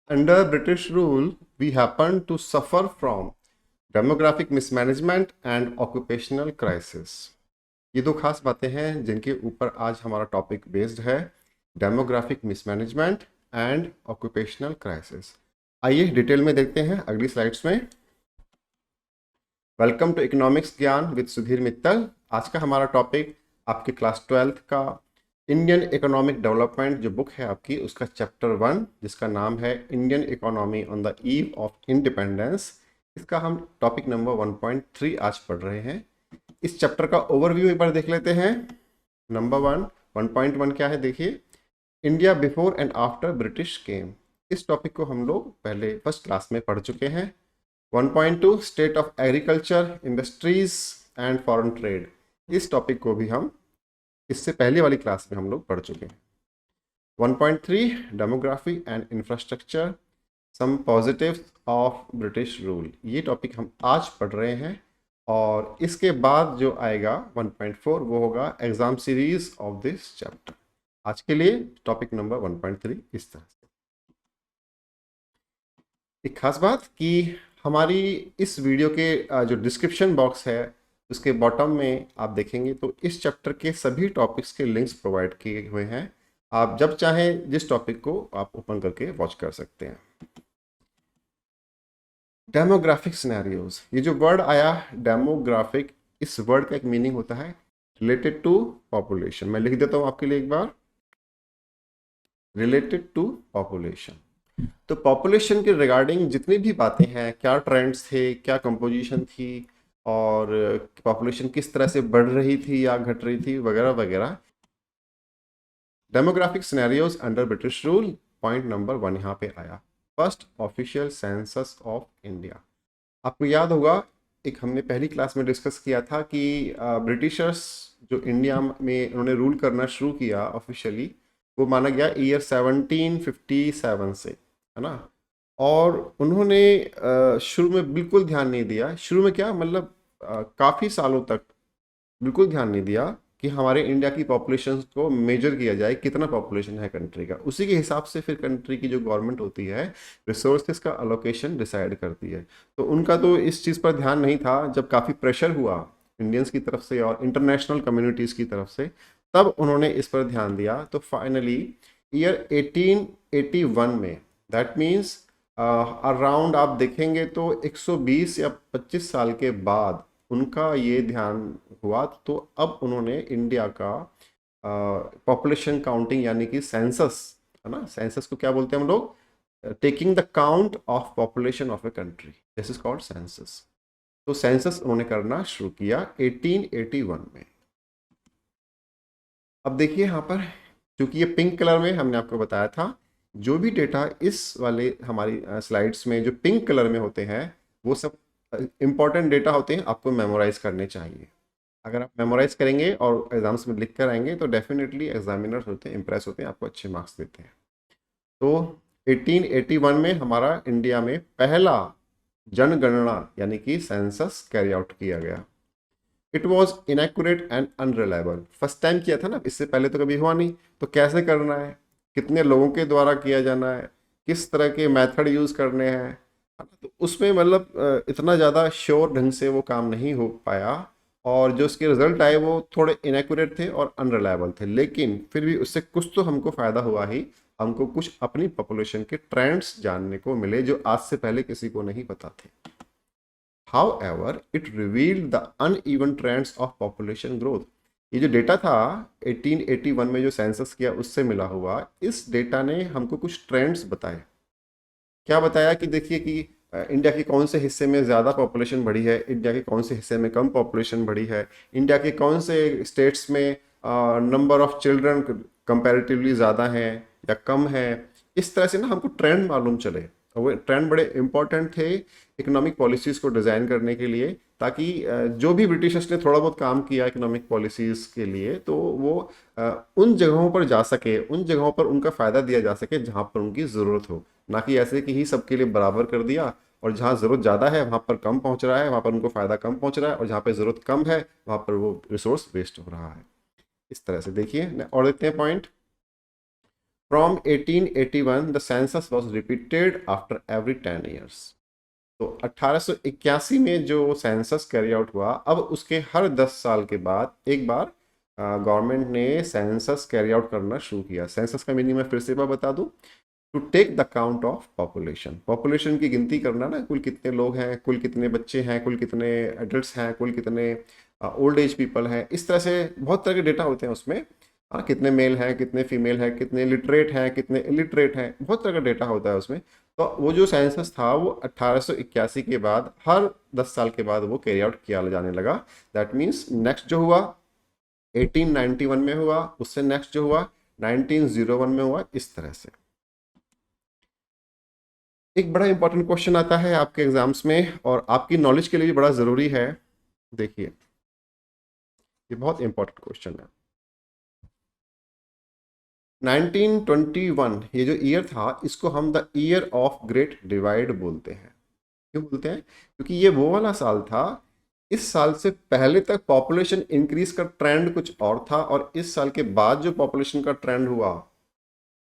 Under British rule, we happened to suffer from demographic mismanagement and occupational crisis. ये दो खास बातें हैं जिनके ऊपर आज हमारा टॉपिक बेस्ड है, demographic mismanagement and occupational crisis. आइए डिटेल में देखते हैं अगली स्लाइड्स में। वेलकम टू इकोनॉमिक्स ज्ञान विद सुधीर मित्तल। आज का हमारा टॉपिक आपके क्लास 12th का इंडियन इकोनॉमिक डेवलपमेंट जो बुक है आपकी, उसका चैप्टर 1 जिसका नाम है Indian economy on the eve of independence, इसका हम टॉपिक नंबर 1.3 आज पढ़ रहे हैं। इस चैप्टर का ओवरव्यू एक बार देख लेते हैं। नंबर 1.1 क्या है देखिए, India before and after British came. इस टॉपिक को हम लोग पहले फर्स्ट क्लास में पढ़ चुके हैं। 1.2 state of agriculture, industries and foreign trade, इस टॉपिक को भी हम इससे पहले वाली क्लास में हम लोग पढ़ चुके हैं। 1.3 demography and infrastructure, some positives of British rule, ये टॉपिक हम आज पढ़ रहे हैं। और इसके बाद जो आएगा 1.4 वो होगा exam series of this chapter. आज के लिए टॉपिक नंबर 1.3 इस तरह से। एक खास बात कि हमारी इस वीडियो के जो डिस्क्रिप्शन बॉक्स है उसके बॉटम में आप देखेंगे तो इस चैप्टर के सभी टॉपिक्स के लिंक्स प्रोवाइड किए हुए हैं। आप जब चाहें जिस टॉपिक को आप ओपन करके वॉच कर सकते हैं। डेमोग्राफिक सिनेरियोज, ये जो वर्ड आया डेमोग्राफिक, इस वर्ड का एक मीनिंग होता है रिलेटेड टू पॉपुलेशन। मैं लिख देता हूं आपके लिए एक बार, रिलेटेड टू पॉपुलेशन। तो पॉपुलेशन के रिगार्डिंग जितनी भी बातें हैं, क्या ट्रेंड्स थे, क्या कंपोजिशन थी, और पॉपुलेशन किस तरह से बढ़ रही थी या घट रही थी, वगैरह वगैरह। Demographic scenarios under British rule, point number 1 यहाँ पे आया, first official census of India. आपको याद होगा एक हमने पहली क्लास में डिस्कस किया था कि ब्रिटिशर्स जो इंडिया में उन्होंने रूल करना शुरू किया ऑफिशियली, वो माना गया ईयर 1757 से, है ना। और उन्होंने शुरू में बिल्कुल ध्यान नहीं दिया, शुरू में क्या मतलब काफ़ी सालों तक बिल्कुल ध्यान नहीं दिया कि हमारे इंडिया की पॉपुलेशन को मेजर किया जाए, कितना पॉपुलेशन है कंट्री का। उसी के हिसाब से फिर कंट्री की जो गवर्नमेंट होती है रिसोर्सेज का अलोकेशन डिसाइड करती है। तो उनका तो इस चीज़ पर ध्यान नहीं था। जब काफ़ी प्रेशर हुआ इंडियंस की तरफ से और इंटरनेशनल कम्युनिटीज़ की तरफ से, तब उन्होंने इस पर ध्यान दिया। तो फाइनली ईयर 1881 में, दैट मीन्स अराउंड आप देखेंगे तो 120 या 25 साल के बाद उनका ये ध्यान हुआ। तो अब उन्होंने इंडिया का पॉपुलेशन काउंटिंग यानी कि सेंसस, है ना, सेंसस को क्या बोलते हैं हम लोग, taking the count of population of a country, this is called census. तो सेंसस उन्होंने करना शुरू किया 1881 में। अब देखिए यहाँ पर, क्योंकि ये पिंक कलर में हमने आपको बताया था, जो भी डेटा इस वाले हमारी स्लाइड्स में जो पिंक कलर में होते हैं वो सब इंपॉर्टेंट डेटा होते हैं, आपको मेमोराइज करने चाहिए। अगर आप मेमोराइज करेंगे और एग्जाम्स में लिख कर आएंगे तो डेफिनेटली एग्जामिनर्स होते हैं, इम्प्रेस होते हैं, आपको अच्छे मार्क्स देते हैं। तो 1881 में हमारा इंडिया में पहला जनगणना यानी कि सेंसस कैरी आउट किया गया। It was inaccurate and unreliable, first time किया था ना, इससे पहले तो कभी हुआ नहीं। तो कैसे करना है, कितने लोगों के द्वारा किया जाना है, किस तरह के मेथड यूज़ करने हैं, तो उसमें मतलब इतना ज़्यादा श्योर ढंग से वो काम नहीं हो पाया। और जो उसके रिजल्ट आए वो थोड़े इनएक्यूरेट थे और अनरिलायबल थे, लेकिन फिर भी उससे कुछ तो हमको फ़ायदा हुआ ही। हमको कुछ अपनी पॉपुलेशन के ट्रेंड्स जानने को मिले जो आज से पहले किसी को नहीं पता थे। However, it revealed the uneven trends of population growth. ये जो डेटा था 1881 में जो सेंसस किया उससे मिला हुआ, इस डेटा ने हमको कुछ ट्रेंड्स बताए। क्या बताया कि देखिए कि इंडिया के कौन से हिस्से में ज़्यादा पॉपुलेशन बढ़ी है, इंडिया के कौन से हिस्से में कम पॉपुलेशन बढ़ी है, इंडिया के कौन से स्टेट्स में नंबर ऑफ चिल्ड्रन कंपैरेटिवली ज़्यादा हैं या कम है। इस तरह से ना हमको ट्रेंड मालूम चले, और वो ट्रेंड बड़े इंपॉर्टेंट थे इकोनॉमिक पॉलिसीज़ को डिज़ाइन करने के लिए, ताकि जो भी ब्रिटिशर्स ने थोड़ा बहुत काम किया इकोनॉमिक पॉलिसीज़ के लिए, तो वो उन जगहों पर जा सके, उन जगहों पर उनका फ़ायदा दिया जा सके जहाँ पर उनकी ज़रूरत हो, ना कि ऐसे कि ही सबके लिए बराबर कर दिया और जहाँ ज़रूरत ज़्यादा है वहाँ पर कम पहुँच रहा है, वहाँ पर उनको फ़ायदा कम पहुँच रहा है, और जहाँ पर ज़रूरत कम है वहाँ पर वो रिसोर्स वेस्ट हो रहा है। इस तरह से देखिए और देखते हैं point. From 1881 the census was repeated after every 10 years. तो 1881 में जो सेंसस कैरी आउट हुआ, अब उसके हर 10 साल के बाद एक बार गवर्नमेंट ने सेंसस कैरी आउट करना शुरू किया। सेंसस का मीनिंग मैं फिर से एक बार बता दूं, to take the count of population. Population की गिनती करना ना, कुल कितने लोग हैं, कुल कितने बच्चे हैं, कुल कितने एडल्ट्स हैं, कुल कितने ओल्ड एज पीपल हैं, इस तरह से बहुत तरह के डेटा होते हैं उसमें। कितने मेल हैं, कितने फीमेल हैं, कितने लिटरेट हैं, कितने इलिटरेट हैं, बहुत तरह का डेटा होता है उसमें। तो वो जो सेंसस था वो 1881 के बाद हर 10 साल के बाद वो कैरी आउट किया जाने लगा। दैट मीन्स नेक्स्ट जो हुआ 1891 में हुआ, उससे नेक्स्ट जो हुआ 1901 में हुआ, इस तरह से। एक बड़ा इंपॉर्टेंट क्वेश्चन आता है आपके एग्जाम्स में और आपकी नॉलेज के लिए भी बड़ा ज़रूरी है। देखिए, ये बहुत इंपॉर्टेंट क्वेश्चन है। 1921 ये जो ईयर था, इसको हम the year of great divide बोलते हैं। क्यों बोलते हैं? क्योंकि ये वो वाला साल था, इस साल से पहले तक पॉपुलेशन इंक्रीज का ट्रेंड कुछ और था, और इस साल के बाद जो पॉपुलेशन का ट्रेंड हुआ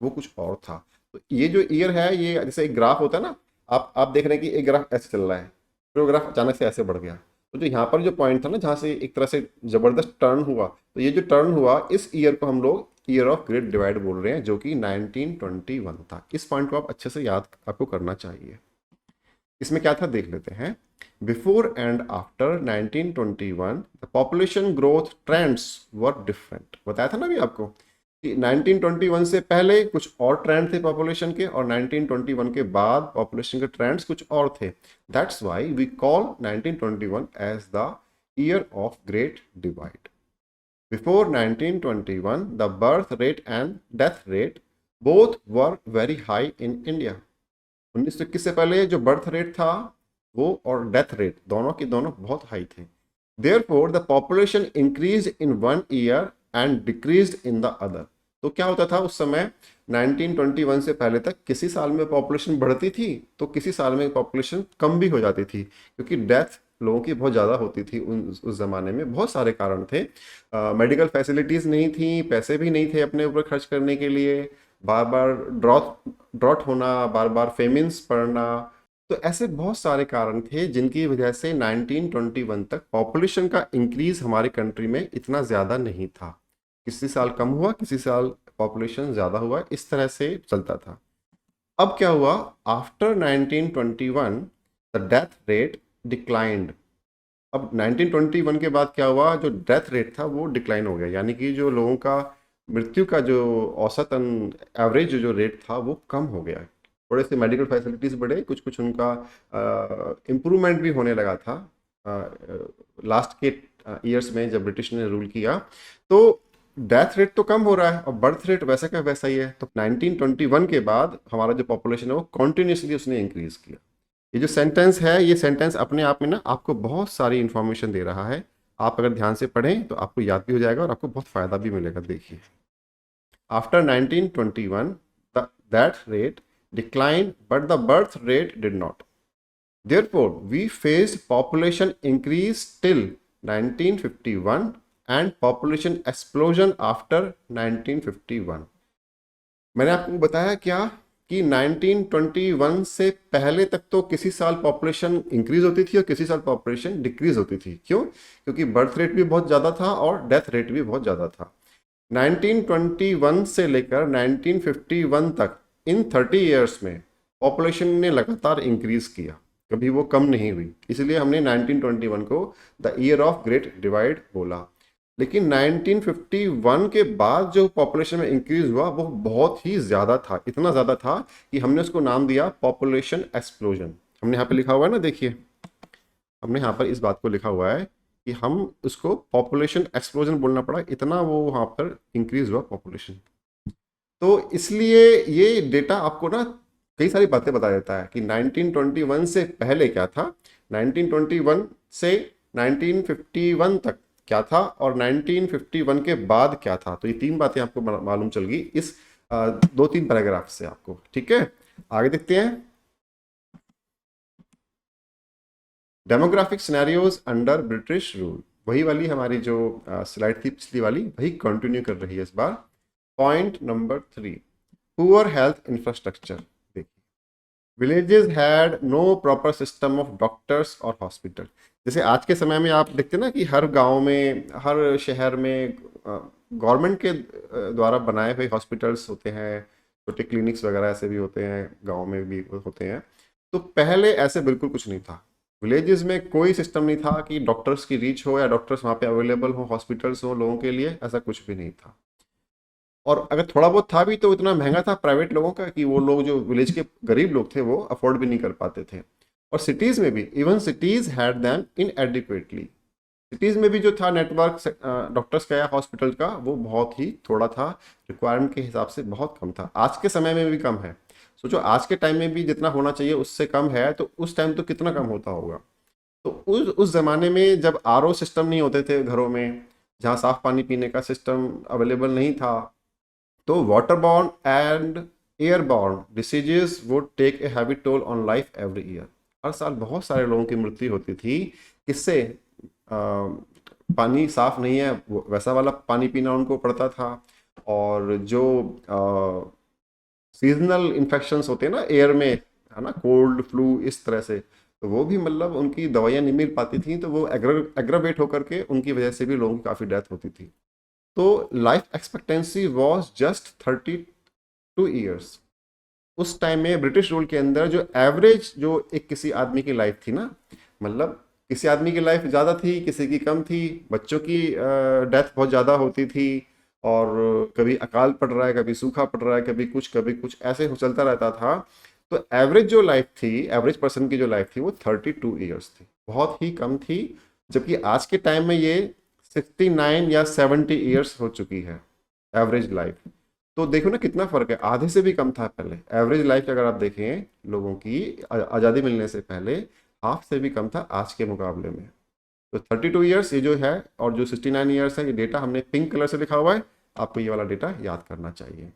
वो कुछ और था। तो ये जो ईयर है, ये जैसे एक ग्राफ होता है ना, आप देख रहे हैं कि एक ग्राफ ऐसे चल रहा है, फिर वो ग्राफ अचानक से ऐसे बढ़ गया। तो जो यहाँ पर जो पॉइंट था ना, जहाँ से एक तरह से जबरदस्त टर्न हुआ, तो ये जो टर्न हुआ, इस ईयर को हम लोग ईयर ऑफ ग्रेट डिवाइड बोल रहे हैं, जो कि 1921 था। इस पॉइंट को आप अच्छे से याद आपको करना चाहिए। इसमें क्या था देख लेते हैं। Before and after 1921 the population growth trends were different. बताया था ना अभी आपको कि 1921 से पहले कुछ और ट्रेंड थे पॉपुलेशन के, और 1921 के बाद पॉपुलेशन के ट्रेंड्स कुछ और थे। That's why we call 1921 as the year of great divide. Before 1921, the birth rate and death rate both were very high in India. 1921 से पहले जो बर्थ रेट था वो और डेथ रेट दोनों के दोनों बहुत हाई थे। Therefore, the population increased in one year and decreased in the other. तो क्या होता था उस समय 1921 से पहले तक, किसी साल में पॉपुलेशन बढ़ती थी तो किसी साल में पॉपुलेशन कम भी हो जाती थी, क्योंकि डेथ लोगों की बहुत ज़्यादा होती थी उस ज़माने में। बहुत सारे कारण थे, मेडिकल फैसिलिटीज़ नहीं थी, पैसे भी नहीं थे अपने ऊपर खर्च करने के लिए, बार बार ड्रॉट होना, बार बार फेमिन्स पड़ना। तो ऐसे बहुत सारे कारण थे जिनकी वजह से 1921 तक पॉपुलेशन का इंक्रीज हमारे कंट्री में इतना ज़्यादा नहीं था। किसी साल कम हुआ, किसी साल पॉपुलेशन ज़्यादा हुआ, इस तरह से चलता था। अब क्या हुआ, after 1921 the death rate declined. अब 1921 के बाद क्या हुआ, जो डेथ रेट था वो डिक्लाइन हो गया, यानी कि जो लोगों का मृत्यु का जो औसतन एवरेज जो रेट था वो कम हो गया। थोड़े से मेडिकल फैसिलिटीज़ बढ़े, कुछ कुछ उनका इम्प्रूवमेंट भी होने लगा था लास्ट के ईयर्स में जब ब्रिटिश ने रूल किया। तो डेथ रेट तो कम हो रहा है और बर्थ रेट वैसा का वैसा ही है। तो 1921 के बाद हमारा जो पॉपुलेशन है वो कॉन्टिन्यूसली उसने इंक्रीज किया। ये जो सेंटेंस है, ये सेंटेंस अपने आप में ना आपको बहुत सारी इंफॉर्मेशन दे रहा है। आप अगर ध्यान से पढ़ें तो आपको याद भी हो जाएगा और आपको बहुत फ़ायदा भी मिलेगा। देखिए, after 1921 that rate decline but the birth rate did not. Therefore, we faced population increase till 1951 and population explosion after 1951. मैंने आपको बताया क्या कि 1921 से पहले तक तो किसी साल पॉपुलेशन इंक्रीज होती थी और किसी साल पॉपुलेशन डिक्रीज होती थी। क्यों? क्योंकि बर्थ रेट भी बहुत ज़्यादा था और डेथ रेट भी बहुत ज़्यादा था। 1921 से लेकर 1951 तक, इन 30 ईयर्स में पॉपुलेशन ने लगातार इंक्रीज किया, कभी वो कम नहीं हुई। इसलिए हमने 1921 को the year of great divide बोला। लेकिन 1951 के बाद जो पॉपुलेशन में इंक्रीज हुआ वो बहुत ही ज़्यादा था, इतना ज़्यादा था कि हमने उसको नाम दिया पॉपुलेशन एक्सप्लोजन। हमने यहाँ पे लिखा हुआ है ना, देखिए हमने यहाँ पर इस बात को लिखा हुआ है कि हम उसको पॉपुलेशन एक्सप्लोजन बोलना पड़ा, इतना वो वहाँ पर इंक्रीज हुआ पॉपुलेशन। तो इसलिए ये डेटा आपको ना कई सारी बातें बता देता है कि 1921 से पहले क्या था, 1921 से 1951 तक क्या था और 1951 के बाद क्या था। तो ये तीन बातें आपको मालूम चल गई इस 2-3 पैराग्राफ से आपको। ठीक है, आगे देखते हैं। Demographic scenarios under British rule, वही वाली हमारी जो स्लाइड थी पिछली वाली, वही कंटिन्यू कर रही है इस बार। Point number 3, poor health infrastructure. देखिए, villages had no proper system of doctors और हॉस्पिटल। जैसे आज के समय में आप देखते हैं ना कि हर गांव में, हर शहर में गवर्नमेंट के द्वारा बनाए हुए हॉस्पिटल्स होते हैं, छोटे क्लिनिक्स वगैरह ऐसे भी होते हैं, गांव में भी होते हैं। तो पहले ऐसे बिल्कुल कुछ नहीं था। विलेजेस में कोई सिस्टम नहीं था कि डॉक्टर्स की रीच हो या डॉक्टर्स वहाँ पे अवेलेबल हो, हॉस्पिटल्स हो लोगों के लिए, ऐसा कुछ भी नहीं था। और अगर थोड़ा बहुत था भी तो इतना महंगा था प्राइवेट लोगों का कि वो लोग जो विलेज के गरीब लोग थे वो अफोर्ड भी नहीं कर पाते थे। और सिटीज़ में भी, even cities had them inadequately. Cities में भी जो था नेटवर्क डॉक्टर्स का या हॉस्पिटल का, वो बहुत ही थोड़ा था, रिक्वायरमेंट के हिसाब से बहुत कम था। आज के समय में भी कम है। सोचो आज के टाइम में भी जितना होना चाहिए उससे कम है, तो उस टाइम तो कितना कम होता होगा। तो उस ज़माने में जब आरओ सिस्टम नहीं होते थे घरों में, जहाँ साफ़ पानी पीने का सिस्टम अवेलेबल नहीं था, तो waterborne and airborne diseases would take a heavy toll on life every year. हर साल बहुत सारे लोगों की मृत्यु होती थी। किससे? पानी साफ नहीं है, वैसा वाला पानी पीना उनको पड़ता था। और जो सीजनल इन्फेक्शंस होते हैं ना एयर में, है ना, कोल्ड फ्लू इस तरह से, तो वो भी मतलब उनकी दवाइयाँ नहीं मिल पाती थी, तो वो एग्रावेट होकर के उनकी वजह से भी लोगों की काफ़ी डेथ होती थी। तो life expectancy was just 32 years. उस टाइम में ब्रिटिश रूल के अंदर जो एवरेज जो एक किसी आदमी की लाइफ थी ना, मतलब किसी आदमी की लाइफ ज़्यादा थी, किसी की कम थी, बच्चों की डेथ बहुत ज़्यादा होती थी, और कभी अकाल पड़ रहा है, कभी सूखा पड़ रहा है, कभी कुछ ऐसे हो चलता रहता था। तो एवरेज जो लाइफ थी, एवरेज पर्सन की जो लाइफ थी वो 32 ईयर्स थी, बहुत ही कम थी। जबकि आज के टाइम में ये 69 या 70 ईयर्स हो चुकी है एवरेज लाइफ। तो देखो ना कितना फर्क है, आधे से भी कम था पहले एवरेज लाइफ। अगर आप देखें लोगों की आज़ादी मिलने से पहले, हाफ से भी कम था आज के मुकाबले में। तो 32 ईयर्स ये जो है, और जो 69 ईयर्स है, ये डेटा हमने पिंक कलर से लिखा हुआ है, आपको ये वाला डेटा याद करना चाहिए।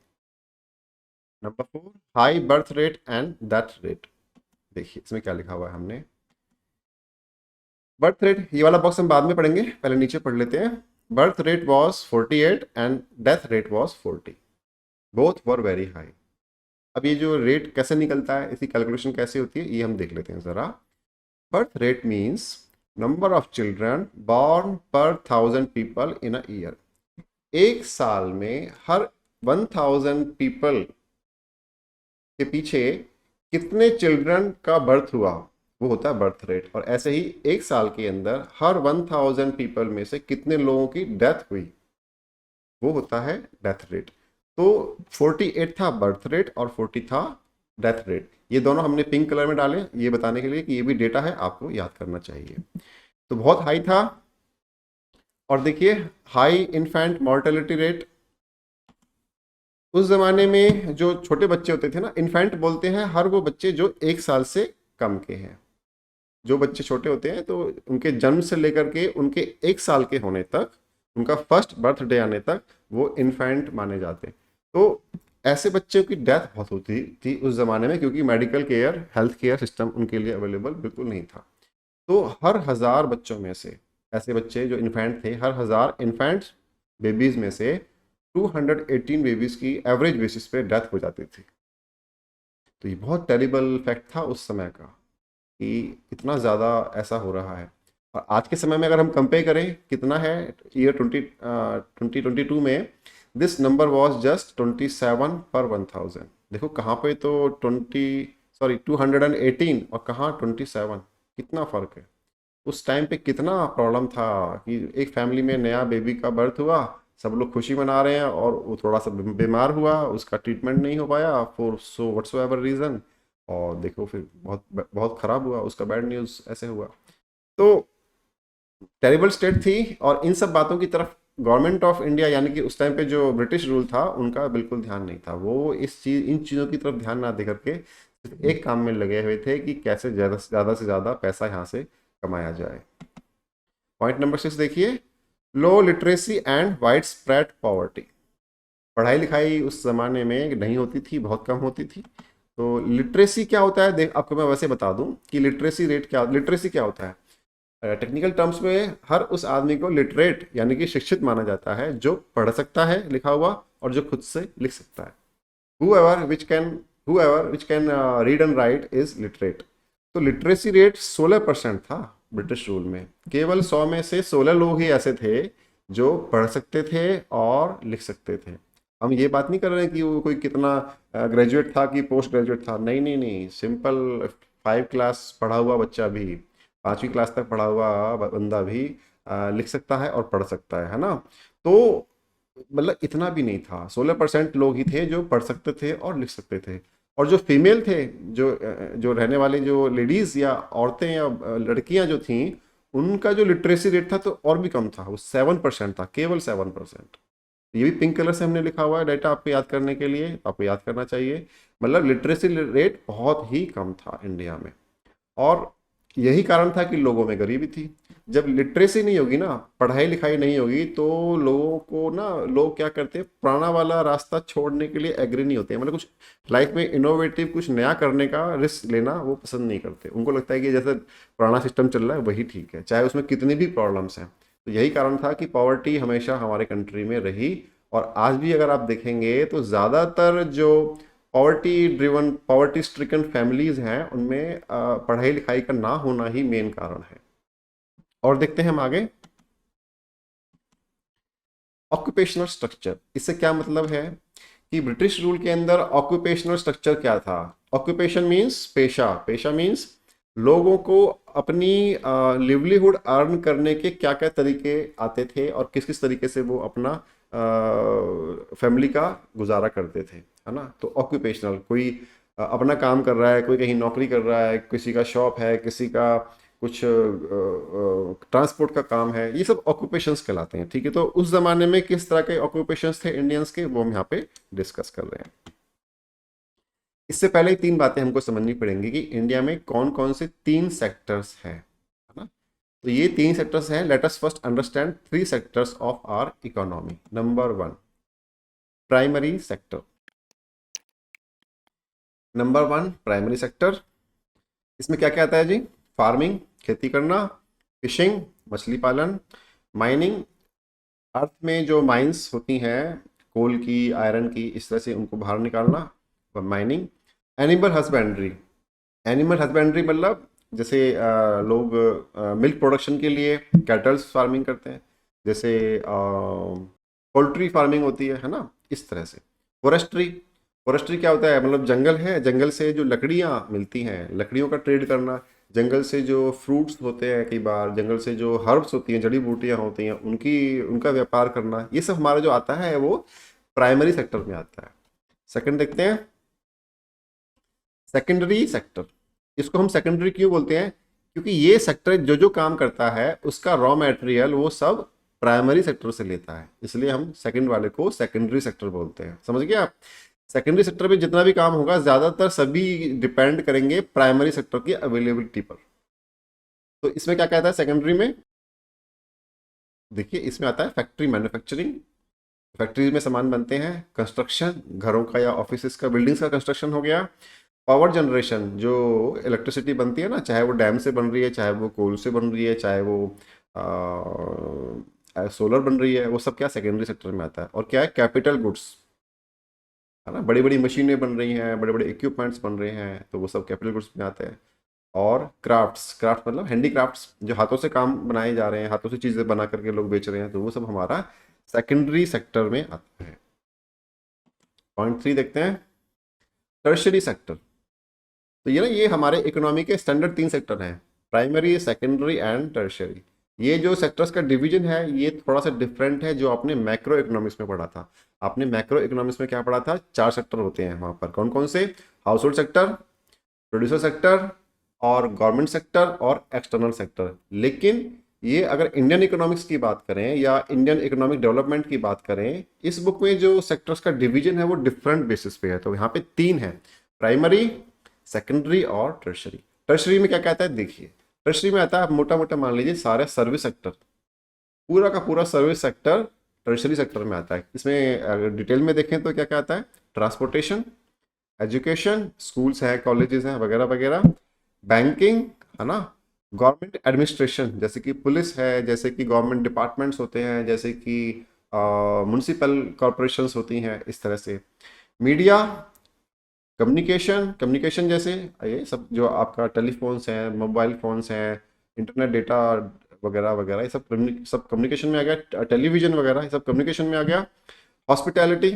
Number 4, high birth rate and death rate. देखिए इसमें क्या लिखा हुआ है हमने। बर्थ रेट, ये वाला बॉक्स हम बाद में पढ़ेंगे, पहले नीचे पढ़ लेते हैं। Birth rate was 48 and death rate was 40, both were very high. अब ये जो रेट कैसे निकलता है, इसकी कैलकुलेशन कैसे होती है, ये हम देख लेते हैं ज़रा। Birth rate means number of children born पर 1000 पीपल इन अ ईयर। एक साल में हर 1000 पीपल के पीछे कितने चिल्ड्रन का बर्थ हुआ, वो होता है बर्थ रेट। और ऐसे ही एक साल के अंदर हर 1000 पीपल में से कितने लोगों की डेथ हुई, वो होता है डेथ रेट। तो 48 था बर्थ रेट और 40 था डेथ रेट। ये दोनों हमने पिंक कलर में डाले, ये बताने के लिए कि ये भी डेटा है, आपको याद करना चाहिए। तो बहुत हाई था। और देखिए हाई इन्फेंट मॉर्टेलिटी रेट। उस जमाने में जो छोटे बच्चे होते थे ना, इन्फेंट बोलते हैं हर वो बच्चे जो 1 साल से कम के हैं। जो बच्चे छोटे होते हैं तो उनके जन्म से लेकर के उनके 1 साल के होने तक, उनका फर्स्ट बर्थडे आने तक, वो इन्फेंट माने जाते हैं। तो ऐसे बच्चों की डेथ बहुत होती थी उस ज़माने में, क्योंकि medical care, health care system उनके लिए अवेलेबल बिल्कुल नहीं था। तो हर 1000 बच्चों में से, ऐसे बच्चे जो इन्फेंट थे, हर 1000 इन्फेंट बेबीज़ में से 218 बेबीज़ की एवरेज बेसिस पे डेथ हो जाती थी। तो ये बहुत टेरिबल फैक्ट था उस समय का कि इतना ज़्यादा ऐसा हो रहा है। और आज के समय में अगर हम कंपेयर करें कितना है, ईयर 2022 में दिस नंबर वॉज जस्ट 27 पर 1000। देखो कहाँ पे तो 218 और कहाँ 27, कितना फ़र्क है। उस टाइम पे कितना प्रॉब्लम था कि एक फैमिली में नया बेबी का बर्थ हुआ, सब लोग खुशी मना रहे हैं, और वो थोड़ा सा बीमार हुआ, उसका ट्रीटमेंट नहीं हो पाया for so whatso ever reason, और देखो फिर बहुत बहुत ख़राब हुआ, उसका बैड न्यूज़ ऐसे हुआ। तो टेरिबल स्टेट थी। और इन सब बातों की तरफ गवर्नमेंट ऑफ इंडिया, यानी कि उस टाइम पे जो ब्रिटिश रूल था, उनका बिल्कुल ध्यान नहीं था। वो इन चीज़ों की तरफ ध्यान ना दे करके सिर्फ एक काम में लगे हुए थे कि कैसे ज़्यादा से ज़्यादा पैसा यहाँ से कमाया जाए। पॉइंट नंबर 6 देखिए, लो literacy and wide spread poverty. पढ़ाई लिखाई उस ज़माने में नहीं होती थी, बहुत कम होती थी। तो लिटरेसी क्या होता है, देख आपको मैं वैसे बता दूं कि लिटरेसी क्या होता है। टेक्निकल टर्म्स में हर उस आदमी को लिटरेट यानी कि शिक्षित माना जाता है जो पढ़ सकता है लिखा हुआ, और जो खुद से लिख सकता है। whoever which can read and write is literate। तो लिटरेसी रेट 16% था ब्रिटिश रूल में। केवल 100 में से 16 लोग ही ऐसे थे जो पढ़ सकते थे और लिख सकते थे। हम ये बात नहीं कर रहे हैं कि वो कोई कितना ग्रेजुएट था कि पोस्ट ग्रेजुएट था, नहीं नहीं नहीं, सिंपल 5 क्लास पढ़ा हुआ बच्चा भी, 5वीं क्लास तक पढ़ा हुआ बंदा भी लिख सकता है और पढ़ सकता है ना। तो मतलब इतना भी नहीं था, 16% लोग ही थे जो पढ़ सकते थे और लिख सकते थे। और जो फीमेल थे, जो रहने वाले जो लेडीज या औरतें या लड़कियां जो थीं, उनका जो लिटरेसी रेट था तो और भी कम था, वो 7% था, केवल 7%। ये भी पिंक कलर से हमने लिखा हुआ है डाटा आपको याद करने के लिए, आपको याद करना चाहिए। मतलब लिटरेसी रेट बहुत ही कम था इंडिया में, और यही कारण था कि लोगों में गरीबी थी। जब लिटरेसी नहीं होगी ना, पढ़ाई लिखाई नहीं होगी, तो लोगों को ना, लोग क्या करते हैं, पुराना वाला रास्ता छोड़ने के लिए एग्री नहीं होते हैं। मतलब कुछ लाइफ में इनोवेटिव कुछ नया करने का रिस्क लेना वो पसंद नहीं करते। उनको लगता है कि जैसे पुराना सिस्टम चल रहा है वही ठीक है, चाहे उसमें कितनी भी प्रॉब्लम्स हैं। तो यही कारण था कि पॉवर्टी हमेशा हमारे कंट्री में रही, और आज भी अगर आप देखेंगे तो ज़्यादातर जो पॉवर्टी स्ट्रिकन फैमिलीज हैं उनमें पढ़ाई लिखाई का ना होना ही मेन कारण है। और देखते हैं हम आगे, ऑक्यूपेशनल स्ट्रक्चर। इससे क्या मतलब है कि ब्रिटिश रूल के अंदर ऑक्यूपेशनल स्ट्रक्चर क्या था। ऑक्यूपेशन मीन्स पेशा, पेशा मीन्स लोगों को अपनी लिवलीहुड अर्न करने के क्या क्या तरीके आते थे और किस किस तरीके से वो अपना फैमिली का गुजारा करते थे, है ना। तो ऑक्यूपेशनल, कोई अपना काम कर रहा है, कोई कहीं नौकरी कर रहा है, किसी का शॉप है, किसी का कुछ ट्रांसपोर्ट का काम है, ये सब ऑक्यूपेशंस कहलाते हैं, ठीक है। तो उस जमाने में किस तरह के ऑक्यूपेशंस थे इंडियंस के, वो हम यहाँ पे डिस्कस कर रहे हैं। इससे पहले ही 3 बातें हमको समझनी पड़ेंगी कि इंडिया में कौन कौन से 3 सेक्टर्स हैं, है ना। तो ये 3 सेक्टर्स हैं। Let us first understand 3 sectors of our economy. Number 1, primary sector. Number 1 primary sector, इसमें क्या क्या आता है जी। फार्मिंग, खेती करना, फिशिंग, मछली पालन, माइनिंग, अर्थ में जो माइंस होती हैं कोल की, आयरन की, इस तरह से उनको बाहर निकालना, mining. Animal husbandry, animal husbandry मतलब जैसे लोग मिल्क प्रोडक्शन के लिए कैटल्स फार्मिंग करते हैं, जैसे पोल्ट्री फार्मिंग होती है ना, इस तरह से। फॉरेस्ट्री, फॉरेस्ट्री क्या होता है, मतलब जंगल है, जंगल से जो लकड़ियाँ मिलती हैं, लकड़ियों का ट्रेड करना। जंगल से जो फ्रूट्स होते हैं, कई बार जंगल से जो हर्ब्स होती हैं, जड़ी बूटियाँ होती हैं, उनका व्यापार करना, ये सब हमारा जो आता है वो प्राइमरी सेक्टर में आता है। सेकंड देखते हैं, सेकेंडरी सेक्टर। इसको हम सेकेंडरी क्यों बोलते हैं, क्योंकि ये सेक्टर जो जो काम करता है उसका रॉ मटेरियल वो सब प्राइमरी सेक्टर से लेता है, इसलिए हम सेकंड वाले को सेकेंडरी सेक्टर बोलते हैं। समझ गए आप। सेकेंडरी सेक्टर में जितना भी काम होगा ज़्यादातर सभी डिपेंड करेंगे प्राइमरी सेक्टर की अवेलेबिलिटी पर। तो इसमें क्या कहता है सेकेंडरी में, देखिए इसमें आता है फैक्ट्री मैन्युफैक्चरिंग, फैक्ट्री में सामान बनते हैं। कंस्ट्रक्शन, घरों का या ऑफिस का, बिल्डिंग्स का कंस्ट्रक्शन हो गया। पावर जनरेशन, जो इलेक्ट्रिसिटी बनती है ना, चाहे वो डैम से बन रही है, चाहे वो कोल से बन रही है, चाहे वो सोलर बन रही है, वो सब क्या सेकेंडरी सेक्टर में आता है। और क्या है, कैपिटल गुड्स, है ना, बड़ी बड़ी मशीनें बन रही हैं, बड़े बड़े इक्विपमेंट्स बन रहे हैं, तो वो सब कैपिटल गुड्स में आते हैं। और क्राफ्ट्स, क्राफ्ट मतलब हैंडीक्राफ्ट्स, जो हाथों से काम बनाए जा रहे हैं, हाथों से चीज़ें बना करके लोग बेच रहे हैं, तो वो सब हमारा सेकेंडरी सेक्टर में आता है। पॉइंट 3 देखते हैं, टर्शरी सेक्टर। तो ये ना, ये हमारे इकोनॉमी के स्टैंडर्ड 3 सेक्टर हैं, प्राइमरी, सेकेंडरी एंड टर्शरी। ये जो सेक्टर्स का डिवीजन है ये थोड़ा सा डिफरेंट है जो आपने मैक्रो इकोनॉमिक्स में पढ़ा था। आपने मैक्रो इकोनॉमिक्स में क्या पढ़ा था, 4 सेक्टर होते हैं वहाँ पर। कौन कौन से, house hold sector, producer sector, और गवर्नमेंट सेक्टर, और एक्सटर्नल सेक्टर। लेकिन ये अगर इंडियन इकोनॉमिक्स की बात करें या इंडियन इकोनॉमिक डेवलपमेंट की बात करें, इस बुक में जो सेक्टर्स का डिवीजन है वो डिफरेंट बेसिस पे है। तो यहाँ पे 3 है, प्राइमरी, सेकेंडरी और टर्शरी। टर्शरी में क्या कहता है, देखिए टर्शरी में आता है, आप मोटा मोटा मान लीजिए सारे सर्विस सेक्टर, पूरा का पूरा सर्विस सेक्टर टर्शरी सेक्टर में आता है। इसमें अगर डिटेल में देखें तो क्या क्या आता है, ट्रांसपोर्टेशन, एजुकेशन, स्कूल्स हैं, कॉलेजेस हैं, वगैरह वगैरह, बैंकिंग, है ना, गवर्नमेंट एडमिनिस्ट्रेशन, जैसे कि पुलिस है, जैसे कि गवर्नमेंट डिपार्टमेंट्स होते हैं, जैसे कि म्यूनसिपल कॉरपोरेशंस होती हैं, इस तरह से, मीडिया, कम्युनिकेशन जैसे ये सब जो आपका टेलीफोन्स हैं, मोबाइल फोन्स हैं, इंटरनेट डेटा वगैरह वगैरह, ये सब कम्युनिकेशन में आ गया। टेलीविजन वगैरह ये सब कम्युनिकेशन में आ गया। हॉस्पिटैलिटी,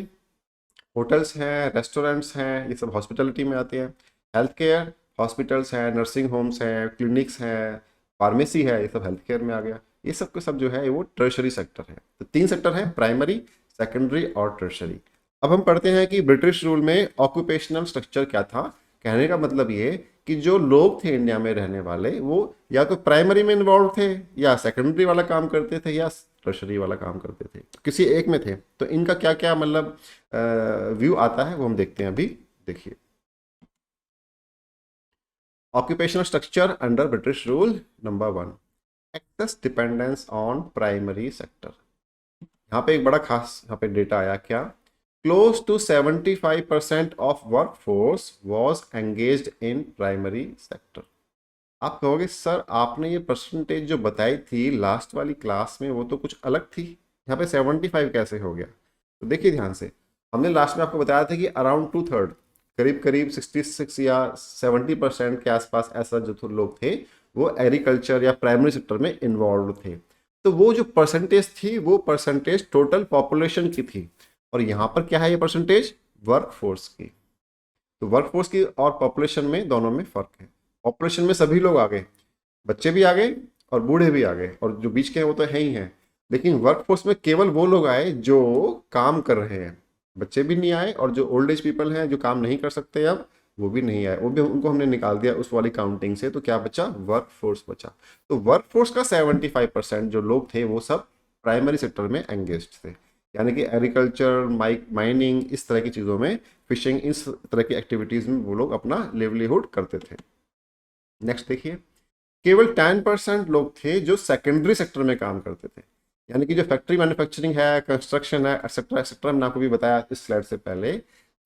होटल्स हैं, रेस्टोरेंट्स हैं, ये सब हॉस्पिटैलिटी में आते हैं। हेल्थ केयर, हॉस्पिटल्स हैं, नर्सिंग होम्स हैं, क्लिनिक्स हैं, फार्मेसी है, ये सब हेल्थ केयर में आ गया। ये सब के सब जो है वो टर्शरी सेक्टर है। तो 3 सेक्टर हैं, प्राइमरी, सेकेंडरी और टर्शरी। अब हम पढ़ते हैं कि ब्रिटिश रूल में ऑक्यूपेशनल स्ट्रक्चर क्या था। कहने का मतलब ये कि जो लोग थे इंडिया में रहने वाले, वो या तो प्राइमरी में इन्वॉल्व थे, या सेकेंडरी वाला काम करते थे, या टर्शरी वाला काम करते थे, किसी एक में थे। तो इनका क्या क्या मतलब व्यू आता है वो हम देखते हैं अभी। देखिए, occupational structure under British rule, number 1, excess dependence on primary sector. यहाँ पे एक बड़ा खास यहाँ पे डेटा आया क्या, close to 75% of work force was engaged in primary sector. आप कहोगे सर आपने ये परसेंटेज जो बताई थी लास्ट वाली क्लास में वो तो कुछ अलग थी, यहाँ पे 75 कैसे हो गया? तो देखिए ध्यान से, हमने लास्ट में आपको बताया था कि अराउंड 2/3, करीब करीब 66 या 70% के आसपास ऐसा जो लोग थे वो एग्रीकल्चर या प्राइमरी सेक्टर में इन्वॉल्व थे। तो वो जो परसेंटेज थी वो परसेंटेज टोटल पॉपुलेशन की थी, और यहाँ पर क्या है ये परसेंटेज, वर्क फोर्स की। तो वर्क फोर्स की और पॉपुलेशन में दोनों में फर्क है। पॉपुलेशन में सभी लोग आ गए, बच्चे भी आ गए और बूढ़े भी आ गए, और जो बीच के हैं वो तो है ही हैं। लेकिन वर्क फोर्स में केवल वो लोग आए जो काम कर रहे हैं, बच्चे भी नहीं आए, और जो ओल्ड एज पीपल हैं जो काम नहीं कर सकते अब, वो भी नहीं आए, वो भी उनको हमने निकाल दिया उस वाली काउंटिंग से। तो क्या बचा, वर्क फोर्स बचा। तो वर्क फोर्स का 75% जो लोग थे वो सब प्राइमरी सेक्टर में एंगेज थे, यानी कि एग्रीकल्चर, माइनिंग, इस तरह की चीज़ों में, फिशिंग, इस तरह की एक्टिविटीज़ में वो लोग अपना लिवलीहुड करते थे। नेक्स्ट देखिए, केवल 10% लोग थे जो सेकेंडरी सेक्टर में काम करते थे, यानी कि जो फैक्ट्री मैन्युफैक्चरिंग है, कंस्ट्रक्शन है, एक्सेट्रा एक्सेट्रा, मैंने आपको भी बताया इस स्लाइड से पहले।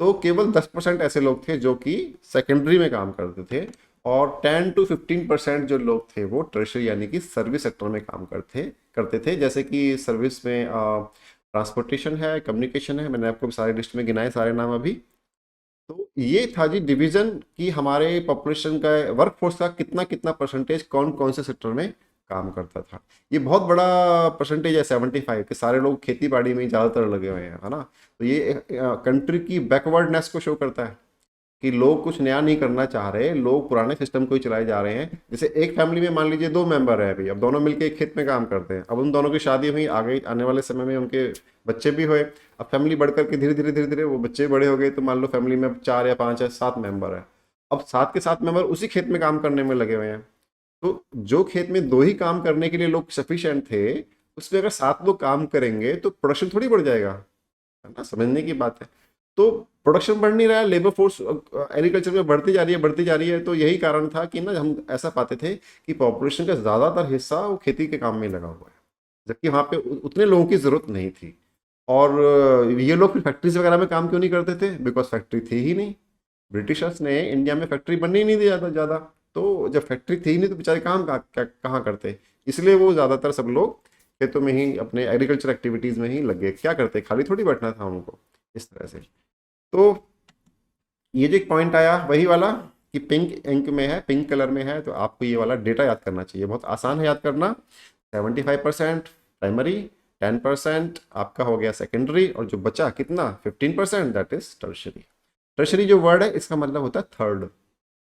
तो केवल 10% ऐसे लोग थे जो कि सेकेंडरी में काम करते थे, और 10 to 15% जो लोग थे वो टर्शरी यानी कि सर्विस सेक्टर में काम करते थे, जैसे कि सर्विस में ट्रांसपोर्टेशन है, कम्युनिकेशन है, मैंने आपको सारे लिस्ट में गिनाए सारे नाम अभी। तो ये था जी डिवीजन कि हमारे पॉपुलेशन का, वर्कफोर्स का कितना कितना परसेंटेज कौन कौन से सेक्टर में काम करता था। ये बहुत बड़ा परसेंटेज है 75, के सारे लोग खेती बाड़ी में ही ज़्यादातर लगे हुए हैं, है ना। तो ये कंट्री की बैकवर्डनेस को शो करता है कि लोग कुछ नया नहीं करना चाह रहे, लोग पुराने सिस्टम को ही चलाए जा रहे हैं। जैसे एक फैमिली में मान लीजिए 2 मेंबर है, अभी अब दोनों मिलकर एक खेत में काम करते हैं, अब उन दोनों की शादी हुई, आगे आने वाले समय में उनके बच्चे भी हुए, अब फैमिली बढ़ करके धीरे धीरे वो बच्चे बड़े हो गए, तो मान लो फैमिली में 4 या 5 या 7 मेंबर है। अब 7 के 7 मेंबर उसी खेत में काम करने में लगे हुए हैं। तो जो खेत में 2 ही काम करने के लिए लोग सफिशिएंट थे, उसमें अगर 7 लोग काम करेंगे तो प्रोडक्शन थोड़ी बढ़ जाएगा, है ना, समझने की बात है। तो प्रोडक्शन बढ़ नहीं रहा है, लेबर फोर्स एग्रीकल्चर में बढ़ती जा रही है, बढ़ती जा रही है। तो यही कारण था कि ना हम ऐसा पाते थे कि पॉपुलेशन का ज़्यादातर हिस्सा वो खेती के काम में लगा हुआ है, जबकि वहाँ पे उतने लोगों की ज़रूरत नहीं थी। और ये लोग फिर फैक्ट्रीज वगैरह में काम क्यों नहीं करते थे, बिकॉज फैक्ट्री थी ही नहीं। ब्रिटिशर्स ने इंडिया में फैक्ट्री बनने ही नहीं दिया था ज़्यादा। तो जब फैक्ट्री थी ही नहीं तो बेचारे काम कहाँ करते, इसलिए वो ज़्यादातर सब लोग खेतों में ही, अपने एग्रीकल्चर एक्टिविटीज़ में ही लगे। क्या करते, खाली थोड़ी बैठना था उनको, इस तरह से। तो ये जो एक पॉइंट आया वही वाला कि पिंक इंक में है, पिंक कलर में है, तो आपको ये वाला डेटा याद करना चाहिए, बहुत आसान है याद करना। 75% प्राइमरी, 10% आपका हो गया सेकेंडरी, और जो बचा कितना 15% दैट इज टर्शरी। टर्शरी जो वर्ड है इसका मतलब होता है थर्ड।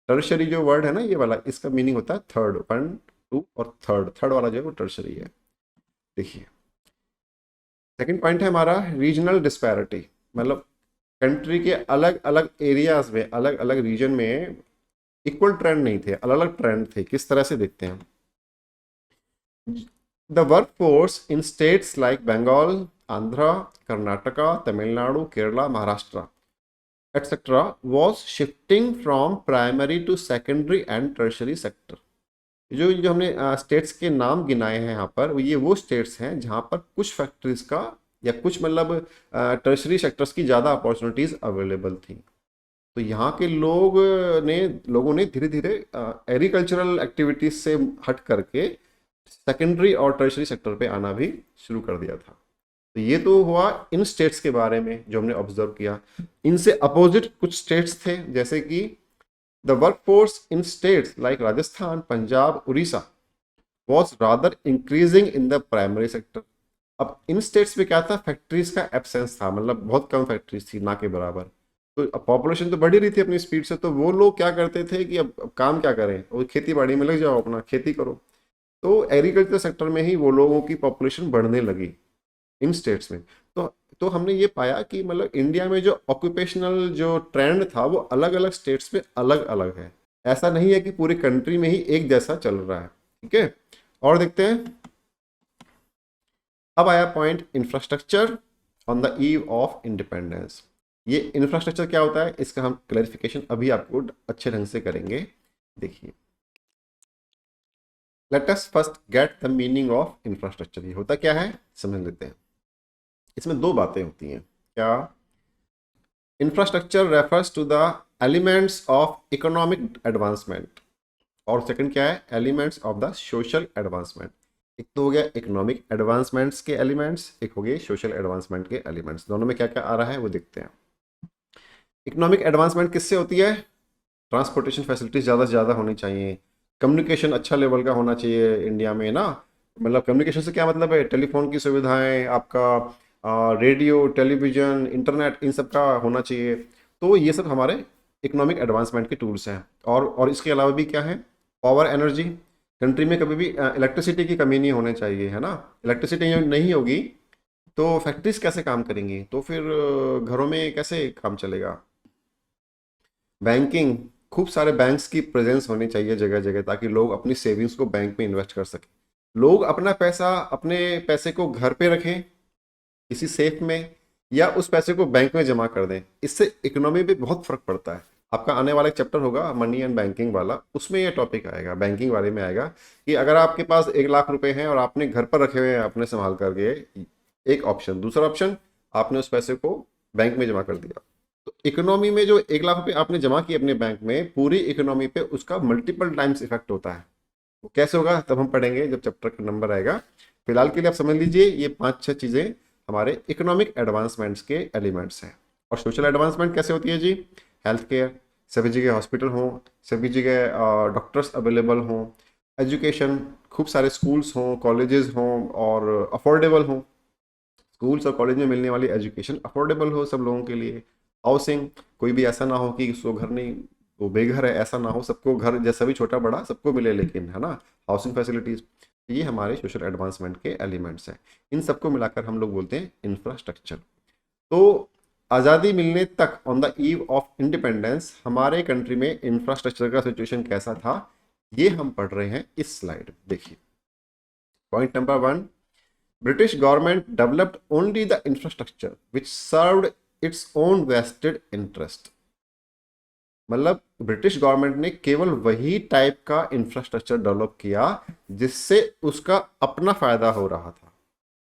टर्शरी जो वर्ड है ना ये वाला, इसका मीनिंग होता है थर्ड, 1 2 और थर्ड, थर्ड वाला जो है वो टर्शरी है। देखिए, सेकंड पॉइंट है हमारा रीजनल डिस्पैरिटी, मतलब कंट्री के अलग अलग एरियाज में, अलग अलग रीजन में इक्वल ट्रेंड नहीं थे, अलग अलग ट्रेंड थे। किस तरह से देखते हैं, the work force in states like Bengal, Andhra, Karnataka, Tamil Nadu, Kerala, Maharashtra etcetera was shifting from primary to secondary and tertiary sector. जो जो हमने स्टेट्स के नाम गिनाए हैं यहाँ पर, ये वो स्टेट्स हैं जहाँ पर कुछ फैक्ट्रीज का या कुछ मतलब टर्शरी सेक्टर्स की ज़्यादा अपॉर्चुनिटीज़ अवेलेबल थी। तो यहाँ के लोगों ने धीरे धीरे एग्रीकल्चरल एक्टिविटीज से हट करके सेकेंडरी और टर्शरी सेक्टर पे आना भी शुरू कर दिया था। तो ये तो हुआ इन स्टेट्स के बारे में जो हमने ऑब्जर्व किया। इनसे अपोजिट कुछ स्टेट्स थे, जैसे कि the workforce in states like Rajasthan, Punjab, Orissa was rather increasing in the primary sector. अब इन स्टेट्स में क्या था, फैक्ट्रीज का एब्सेंस था, मतलब बहुत कम फैक्ट्रीज थी, ना के बराबर। तो अब पॉपुलेशन तो बढ़ी रही थी अपनी स्पीड से, तो वो लोग क्या करते थे कि अब काम क्या करें, वो खेती बाड़ी में लग जाओ, अपना खेती करो। तो एग्रीकल्चर सेक्टर में ही वो लोगों की पॉपुलेशन बढ़ने लगी इन स्टेट्स में। तो हमने ये पाया कि मतलब इंडिया में जो ऑक्यूपेशनल जो ट्रेंड था वो अलग अलग स्टेट्स में अलग अलग है। ऐसा नहीं है कि पूरी कंट्री में ही एक जैसा चल रहा है। ठीक है, और देखते हैं। अब आया point infrastructure on the eve of independence. ये इंफ्रास्ट्रक्चर क्या होता है, इसका हम क्लैरिफिकेशन अभी आपको अच्छे ढंग से करेंगे। देखिए, late us first get the meaning of infrastructure. ये होता क्या है समझ लेते हैं। इसमें दो बातें होती हैं। क्या, infrastructure refers to the elements of economic advancement, और सेकंड क्या है, elements of the social advancement. एक तो हो गया इकोनॉमिक एडवांसमेंट्स के एलिमेंट्स, एक हो गए सोशल एडवांसमेंट के एलिमेंट्स। दोनों में क्या क्या आ रहा है वो देखते हैं। इकोनॉमिक एडवांसमेंट किससे होती है, ट्रांसपोर्टेशन फैसिलिटीज ज़्यादा से ज़्यादा होनी चाहिए, कम्युनिकेशन अच्छा लेवल का होना चाहिए इंडिया में ना। मतलब कम्युनिकेशन से क्या मतलब है, टेलीफोन की सुविधाएं, आपका रेडियो, टेलीविज़न, इंटरनेट, इन सब का होना चाहिए। तो ये सब हमारे इकोनॉमिक एडवांसमेंट के टूल्स हैं। और इसके अलावा भी क्या है, पावर एनर्जी। कंट्री में कभी भी इलेक्ट्रिसिटी की कमी नहीं होनी चाहिए, है ना। इलेक्ट्रिसिटी नहीं होगी तो फैक्ट्रीज कैसे काम करेंगी, तो फिर घरों में कैसे काम चलेगा। बैंकिंग, खूब सारे बैंक्स की प्रेजेंस होनी चाहिए जगह जगह, ताकि लोग अपनी सेविंग्स को बैंक में इन्वेस्ट कर सकें। लोग अपने पैसे को घर पे रखें किसी सेफ में, या उस पैसे को बैंक में जमा कर दें। इससे इकोनॉमी पे बहुत फर्क पड़ता है। आपका आने वाला एक चैप्टर होगा मनी एंड बैंकिंग वाला, उसमें यह टॉपिक आएगा, बैंकिंग वाले में आएगा, कि अगर आपके पास 1 लाख रुपए हैं और आपने घर पर रखे हुए हैं आपने संभाल करके, एक ऑप्शन, दूसरा ऑप्शन आपने उस पैसे को बैंक में जमा कर दिया, तो इकोनॉमी में जो 1 लाख रुपए आपने जमा किए अपने बैंक में, पूरी इकोनॉमी पे उसका मल्टीपल टाइम्स इफेक्ट होता है। वो कैसे होगा तब हम पढ़ेंगे जब चैप्टर का नंबर आएगा। फिलहाल के लिए आप समझ लीजिए ये 5-6 चीज़ें हमारे इकोनॉमिक एडवांसमेंट्स के एलिमेंट्स हैं। और सोशल एडवांसमेंट कैसे होती है जी, हेल्थ केयर, सभी जगह हॉस्पिटल हों, सभी जगह डॉक्टर्स अवेलेबल हों, एजुकेशन, खूब सारे स्कूल्स हों, कॉलेजेस हों, और अफोर्डेबल हों। स्कूल्स और कॉलेज में मिलने वाली एजुकेशन अफोर्डेबल हो सब लोगों के लिए। हाउसिंग, कोई भी ऐसा ना हो कि उसको घर नहीं, वो बेघर है, ऐसा ना हो, सबको घर जैसा भी छोटा बड़ा सबको मिले, लेकिन है ना, हाउसिंग फैसिलिटीज। ये हमारे सोशल एडवांसमेंट के एलिमेंट्स हैं। इन सबको मिलाकर हम लोग बोलते हैं इंफ्रास्ट्रक्चर। तो आज़ादी मिलने तक, on the eve of independence, हमारे कंट्री में इंफ्रास्ट्रक्चर का सिचुएशन कैसा था, ये हम पढ़ रहे हैं इस स्लाइड में। देखिए, point number 1, British government developed only the infrastructure which served its own vested interest। मतलब ब्रिटिश गवर्नमेंट ने केवल वही टाइप का इंफ्रास्ट्रक्चर डेवलप किया जिससे उसका अपना फायदा हो रहा था,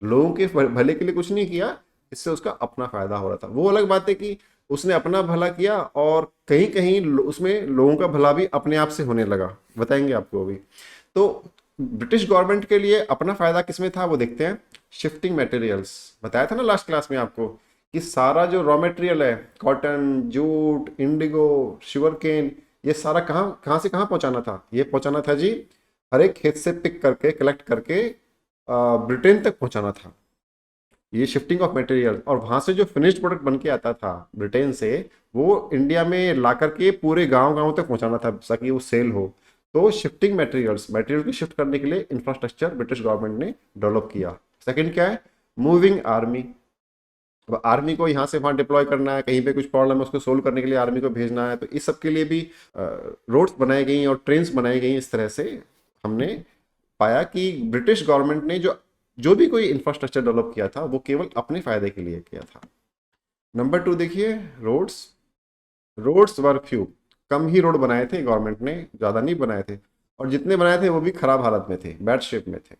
लोगों के भले के लिए कुछ नहीं किया, इससे उसका अपना फायदा हो रहा था। वो अलग बात है कि उसने अपना भला किया और कहीं कहीं उसमें लोगों का भला भी अपने आप से होने लगा, बताएंगे आपको अभी। तो ब्रिटिश गवर्नमेंट के लिए अपना फायदा किसमें था वो देखते हैं। शिफ्टिंग मटेरियल्स, बताया था ना लास्ट क्लास में आपको कि सारा जो रॉ मटेरियल है, cotton, jute, indigo, sugar cane, ये सारा कहाँ कहाँ से कहाँ पहुंचाना था, ये पहुंचाना था जी हर एक खेत से पिक करके, कलेक्ट करके ब्रिटेन तक पहुंचाना था। ये शिफ्टिंग ऑफ मटेरियल, और वहां से जो फिनिश्ड प्रोडक्ट बन के आता था ब्रिटेन से, वो इंडिया में ला करके पूरे गांव गांव तक पहुंचाना था ताकि वो सेल हो। तो शिफ्टिंग मटेरियल्स, मटेरियल को शिफ्ट करने के लिए इंफ्रास्ट्रक्चर ब्रिटिश गवर्नमेंट ने डेवलप किया। सेकंड क्या है, मूविंग आर्मी। अब आर्मी को यहाँ से वहाँ डिप्लॉय करना है, कहीं पे कुछ प्रॉब्लम है उसको सोल्व करने के लिए आर्मी को भेजना है, तो इस सब के लिए भी रोड्स बनाई गई और ट्रेन्स बनाई गई। इस तरह से हमने पाया कि ब्रिटिश गवर्नमेंट ने जो जो भी कोई इंफ्रास्ट्रक्चर डेवलप किया था वो केवल अपने फायदे के लिए किया था। नंबर 2 देखिए, रोड्स। रोड्स वर फ्यू, कम ही रोड बनाए थे गवर्नमेंट ने, ज़्यादा नहीं बनाए थे, और जितने बनाए थे वो भी खराब हालत में थे, बैड शेप में थे।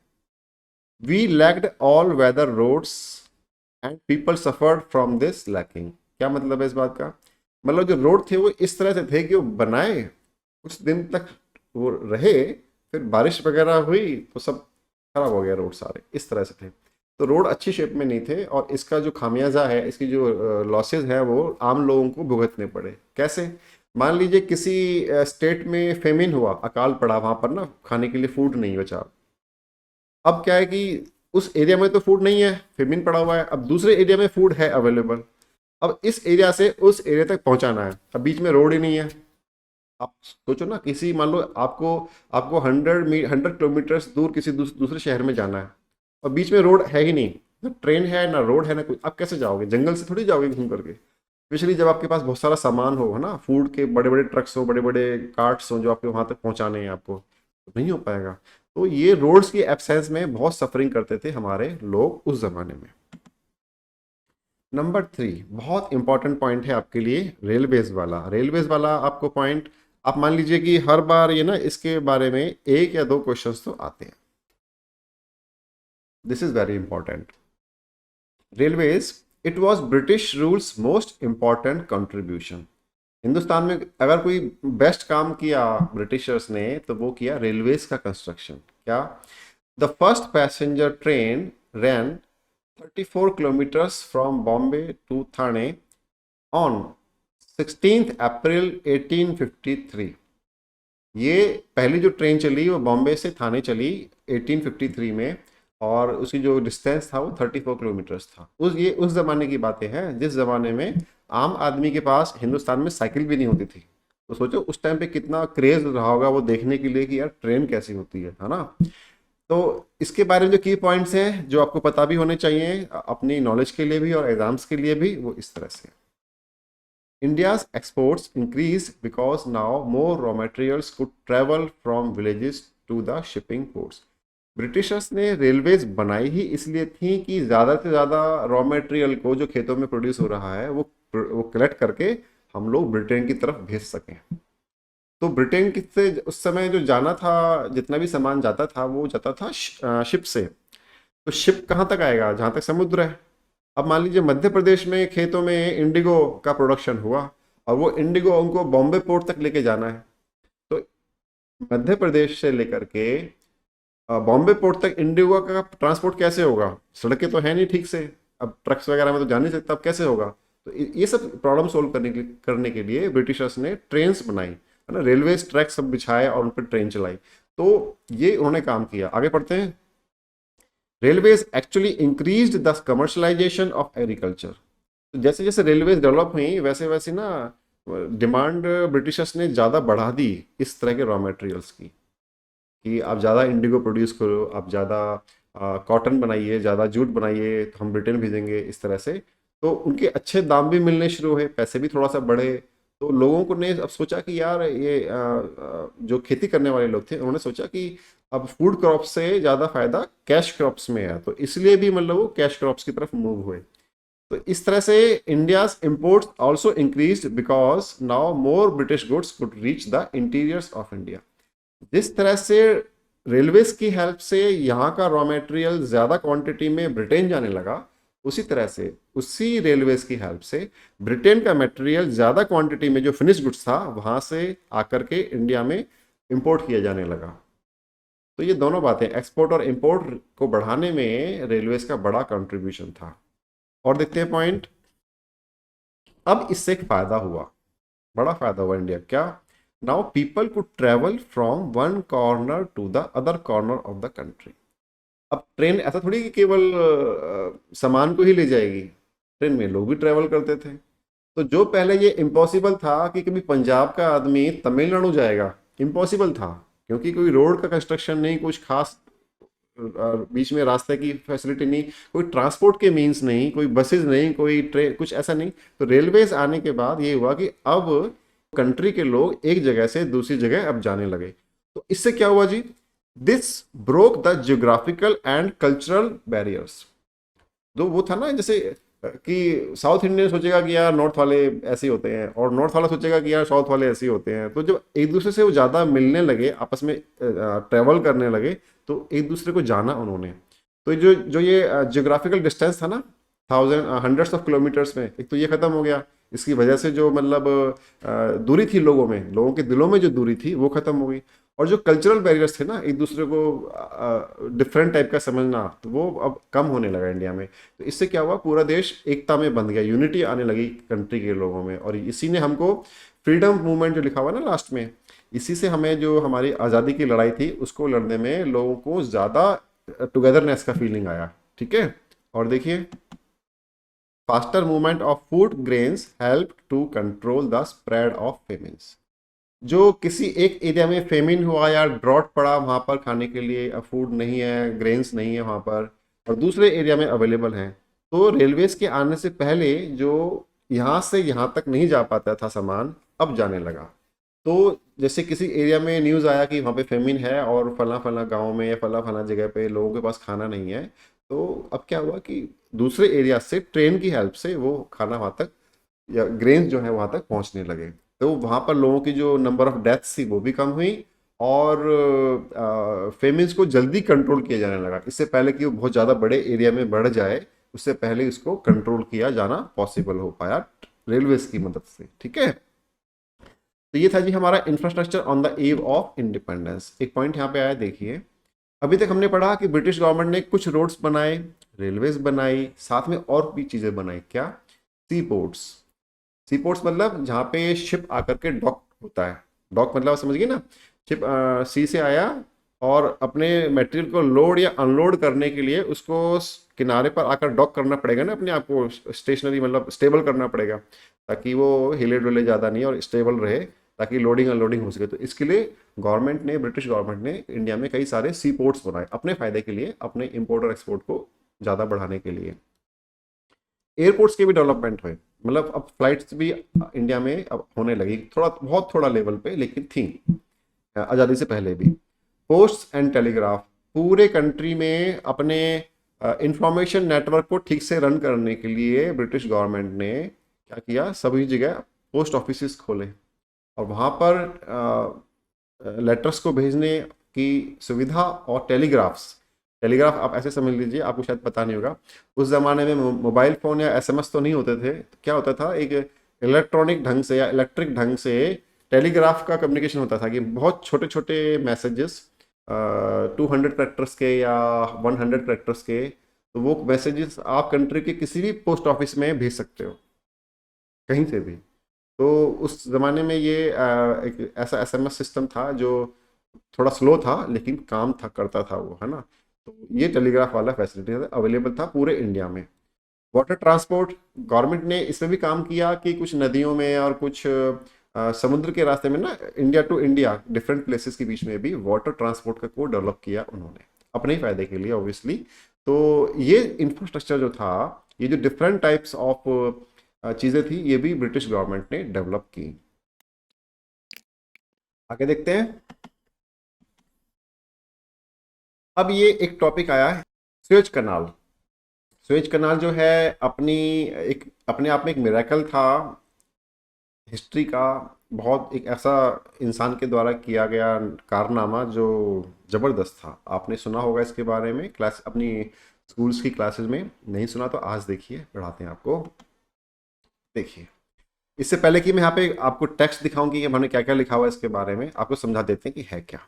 We lacked all weather roads and people suffered from this lacking. क्या मतलब है इस बात का, मतलब जो रोड थे वो इस तरह से थे कि वो बनाए कुछ दिन तक वो रहे, फिर बारिश वगैरह हुई तो सब खराब हो गया रोड सारे, इस तरह से थे। तो रोड अच्छी शेप में नहीं थे और इसका जो खामियाजा है, इसकी जो लॉसेज है वो आम लोगों को भुगतने पड़े। कैसे? मान लीजिए किसी स्टेट में फेमिन हुआ, अकाल पड़ा, वहां पर ना खाने के लिए फूड नहीं बचा। अब क्या है कि उस एरिया में तो फूड नहीं है, फेमिन पड़ा हुआ है, अब दूसरे एरिया में फूड है अवेलेबल। अब इस एरिया से उस एरिया तक पहुंचाना है, अब बीच में रोड ही नहीं है। आप सोचो ना, किसी मान लो आपको आपको 100 किलोमीटर दूर किसी दूसरे शहर में जाना है और बीच में रोड है ही नहीं, ना ट्रेन है ना रोड है ना कुछ, आप कैसे जाओगे? जंगल से थोड़ी जाओगे घूम करके। स्पेशली जब आपके पास बहुत सारा सामान हो, है ना, फूड के बड़े बड़े ट्रक्स हो, बड़े बड़े कार्ट्स हो जो आपके वहां तक पहुंचाने हैं आपको, तो नहीं हो पाएगा। तो ये रोड्स की एब्सेंस में बहुत सफरिंग करते थे हमारे लोग उस जमाने में। नंबर 3 बहुत इंपॉर्टेंट पॉइंट है आपके लिए, रेलवेज वाला। रेलवेज वाला आपको पॉइंट, आप मान लीजिए कि हर बार ये ना इसके बारे में एक या दो क्वेश्चंस तो आते हैं। This is very important. Railways, it was British rules most important contribution. Hindustan में अगर कोई बेस्ट काम किया ब्रिटिशर्स ने तो वो किया रेलवेज का कंस्ट्रक्शन। क्या? The first passenger train ran 34 kilometres from Bombay to Thane on 16 April 1853। ये पहली जो ट्रेन चली वो बॉम्बे से थाने चली 1853 में, और उसकी जो डिस्टेंस था वो 34 किलोमीटर्स था। उस ज़माने की बातें हैं जिस ज़माने में आम आदमी के पास हिंदुस्तान में साइकिल भी नहीं होती थी। तो सोचो उस टाइम पे कितना क्रेज रहा होगा वो देखने के लिए कि यार ट्रेन कैसी होती है ना। तो इसके बारे में जो की पॉइंट्स हैं जो आपको पता भी होने चाहिए अपनी नॉलेज के लिए भी और एग्जाम्स के लिए भी, वो इस तरह से। India's exports increased because now more raw materials could travel from villages to the shipping ports. Britishers ने रेलवेज बनाई ही इसलिए थी कि ज़्यादा से ज़्यादा रॉ मटेरियल को जो खेतों में प्रोड्यूस हो रहा है वो कलेक्ट करके हम लोग ब्रिटेन की तरफ भेज सकें। तो ब्रिटेन से उस समय जो जाना था, जितना भी सामान जाता था वो जाता था शिप से। तो शिप कहाँ तक आएगा? जहाँ तक समुद्र है। अब मान लीजिए मध्य प्रदेश में खेतों में इंडिगो का प्रोडक्शन हुआ और वो इंडिगो उनको बॉम्बे पोर्ट तक लेके जाना है। तो मध्य प्रदेश से लेकर के बॉम्बे पोर्ट तक इंडिगो का ट्रांसपोर्ट कैसे होगा? सड़कें तो है नहीं ठीक से, अब ट्रक्स वगैरह में तो जा नहीं सकता, अब कैसे होगा? तो ये सब प्रॉब्लम सोल्व करने के लिए ब्रिटिशर्स ने ट्रेन्स बनाई, है ना, रेलवे ट्रैक सब बिछाए और उन पर ट्रेन चलाई। तो ये उन्होंने काम किया। आगे पढ़ते हैं। Railways actually increased the commercialisation of agriculture. तो जैसे जैसे रेलवेज डेवलप हुई वैसे वैसे ना डिमांड ब्रिटिशर्स ने ज़्यादा बढ़ा दी इस तरह के रॉ मटेरियल्स की, कि आप ज़्यादा इंडिगो प्रोड्यूस करो, आप ज़्यादा कॉटन बनाइए, ज़्यादा जूट बनाइए, तो हम ब्रिटेन भेजेंगे इस तरह से। तो उनके अच्छे दाम भी मिलने शुरू हुए, पैसे भी थोड़ा सा बढ़े। तो लोगों को ने अब सोचा कि यार ये जो खेती करने वाले लोग थे उन्होंने सोचा कि अब फूड क्रॉप से ज़्यादा फायदा कैश क्रॉप्स में है, तो इसलिए भी मतलब वो कैश क्रॉप्स की तरफ मूव हुए। तो इस तरह से India's imports also increased because now more British goods could reach the interiors of India. जिस तरह से रेलवेज की हेल्प से यहाँ का रॉ मटेरियल ज़्यादा क्वांटिटी में ब्रिटेन जाने लगा, उसी तरह से उसी रेलवेज की हेल्प से ब्रिटेन का मटेरियल ज़्यादा क्वांटिटी में जो फिनिश गुड्स था वहाँ से आकर के इंडिया में इंपोर्ट किया जाने लगा। तो ये दोनों बातें, एक्सपोर्ट और इंपोर्ट को बढ़ाने में रेलवेज का बड़ा कंट्रीब्यूशन था। और देखते हैं पॉइंट। अब इससे एक फायदा हुआ, बड़ा फायदा हुआ इंडिया। क्या? Now people could travel from one corner to the other corner of the country. अब ट्रेन ऐसा थोड़ी कि केवल सामान को ही ले जाएगी, ट्रेन में लोग भी ट्रेवल करते थे। तो जो पहले ये इम्पॉसिबल था कि कभी पंजाब का आदमी तमिलनाडु जाएगा, इम्पॉसिबल था, क्योंकि कोई रोड का कंस्ट्रक्शन नहीं, कुछ खास बीच में रास्ते की फैसिलिटी नहीं, कोई ट्रांसपोर्ट के मीन्स नहीं, कोई बसेस नहीं, कोई ट्रेन, कुछ ऐसा नहीं। तो रेलवेज आने के बाद ये हुआ कि अब कंट्री के लोग एक जगह से दूसरी जगह अब जाने लगे। तो इससे क्या हुआ जी? This broke the geographical and cultural barriers. जो वो था ना, जैसे कि साउथ इंडियन सोचेगा कि यार नॉर्थ वाले ऐसे ही होते हैं और नॉर्थ वाला सोचेगा कि यार साउथ वाले ऐसे ही होते हैं। तो जब एक दूसरे से वो ज़्यादा मिलने लगे, आपस में ट्रेवल करने लगे, तो एक दूसरे को जाना उन्होंने। तो जो ये जियोग्राफिकल डिस्टेंस था ना, हंड्रेड्स ऑफ किलोमीटर्स में, एक तो ये खत्म हो गया। इसकी वजह से जो मतलब दूरी थी लोगों में, लोगों के दिलों में जो दूरी थी वो खत्म हो गई। और जो कल्चरल बैरियर्स थे ना, एक दूसरे को डिफरेंट टाइप का समझना, तो वो अब कम होने लगा इंडिया में। तो इससे क्या हुआ, पूरा देश एकता में बंध गया, यूनिटी आने लगी कंट्री के लोगों में। और इसी ने हमको फ्रीडम मूवमेंट जो लिखा हुआ है ना लास्ट में, इसी से हमें जो हमारी आज़ादी की लड़ाई थी उसको लड़ने में लोगों को ज़्यादा टुगेदरनेस का फीलिंग आया। ठीक है। और देखिए, faster movement of food grains help to control the spread of famines. जो किसी एक एरिया में फेमिन हुआ या ड्रॉट पड़ा, वहाँ पर खाने के लिए फूड नहीं है, ग्रेन्स नहीं है वहाँ पर, और दूसरे एरिया में अवेलेबल हैं, तो रेलवेज के आने से पहले जो यहाँ से यहाँ तक नहीं जा पाता था सामान, अब जाने लगा। तो जैसे किसी एरिया में न्यूज़ आया कि वहाँ पे फेमिन है और फला फला गांव में या फला फला जगह पे लोगों के पास खाना नहीं है, तो अब क्या हुआ कि दूसरे एरिया से ट्रेन की हेल्प से वो खाना वहाँ तक या ग्रेन्स जो है वहाँ तक पहुँचने लगे। तो वहाँ पर लोगों की जो नंबर ऑफ डेथ्स थी वो भी कम हुई, और फेमिन्स को जल्दी कंट्रोल किया जाने लगा। इससे पहले कि वो बहुत ज़्यादा बड़े एरिया में बढ़ जाए, उससे पहले इसको कंट्रोल किया जाना पॉसिबल हो पाया रेलवेज की मदद से। ठीक है। तो ये था जी हमारा infrastructure on the eve of independence. एक पॉइंट यहाँ पे आया, देखिए, अभी तक हमने पढ़ा कि ब्रिटिश गवर्नमेंट ने कुछ रोड्स बनाए, रेलवेज बनाई, साथ में और भी चीज़ें बनाई। क्या? सी पोर्ट्स। सी पोर्ट्स मतलब जहाँ पे शिप आकर के डॉक होता है। डॉक मतलब आप समझिए ना, शिप सी से आया और अपने मटेरियल को लोड या अनलोड करने के लिए उसको किनारे पर आकर डॉक करना पड़ेगा ना, अपने आप को स्टेशनरी मतलब स्टेबल करना पड़ेगा, ताकि वो हिले डुले ज़्यादा नहीं और स्टेबल रहे, ताकि लोडिंग अनलोडिंग हो सके। तो इसके लिए गवर्नमेंट ने, ब्रिटिश गवर्नमेंट ने इंडिया में कई सारे सी पोर्ट्स बनाए अपने फ़ायदे के लिए, अपने इम्पोर्ट और एक्सपोर्ट को ज़्यादा बढ़ाने के लिए। एयरपोर्ट्स की भी डेवलपमेंट हुई, मतलब अब फ्लाइट्स भी इंडिया में अब होने लगी, थोड़ा बहुत थोड़ा लेवल पे, लेकिन थी आज़ादी से पहले भी। पोस्ट एंड टेलीग्राफ, पूरे कंट्री में अपने इंफॉर्मेशन नेटवर्क को ठीक से रन करने के लिए ब्रिटिश गवर्नमेंट ने क्या किया, सभी जगह पोस्ट ऑफिस खोले, और वहाँ पर लेटर्स को भेजने की सुविधा, और टेलीग्राफ्स। टेलीग्राफ आप ऐसे समझ लीजिए, आपको शायद पता नहीं होगा, उस ज़माने में मोबाइल फ़ोन या एसएमएस तो नहीं होते थे, तो क्या होता था, एक इलेक्ट्रॉनिक ढंग से या इलेक्ट्रिक ढंग से टेलीग्राफ का कम्युनिकेशन होता था, कि बहुत छोटे छोटे मैसेजेस 200 कैरेक्टर्स के या 100 कैरेक्टर्स के, तो वो मैसेजेस आप कंट्री के किसी भी पोस्ट ऑफिस में भेज सकते हो, कहीं से भी। तो उस ज़माने में ये एक ऐसा एसएमएस सिस्टम था जो थोड़ा स्लो था, लेकिन काम था, करता था वो, है ना। तो ये टेलीग्राफ वाला फैसिलिटी अवेलेबल था पूरे इंडिया में। वाटर ट्रांसपोर्ट, गवर्नमेंट ने इसमें भी काम किया कि कुछ नदियों में और कुछ समुद्र के रास्ते में ना, India to India different places के बीच में भी वाटर ट्रांसपोर्ट का को डेवलप किया उन्होंने अपने ही फायदे के लिए, ऑब्वियसली। तो ये इंफ्रास्ट्रक्चर जो था, ये जो डिफरेंट टाइप्स ऑफ चीज़ें थी, ये भी ब्रिटिश गवर्नमेंट ने डेवलप की। आगे देखते हैं। अब ये एक टॉपिक आया है, सुएज कनाल। सुएज कनाल जो है अपने आप में एक मिरेकल था हिस्ट्री का, बहुत एक ऐसा इंसान के द्वारा किया गया कारनामा जो ज़बरदस्त था। आपने सुना होगा इसके बारे में क्लास, अपनी स्कूल्स की क्लासेस में। नहीं सुना तो आज देखिए, पढ़ाते हैं आपको। देखिए, इससे पहले कि मैं यहाँ पे आपको टेक्स्ट दिखाऊं कि हमने क्या क्या लिखा हुआ है इसके बारे में, आपको समझा देते हैं कि है क्या।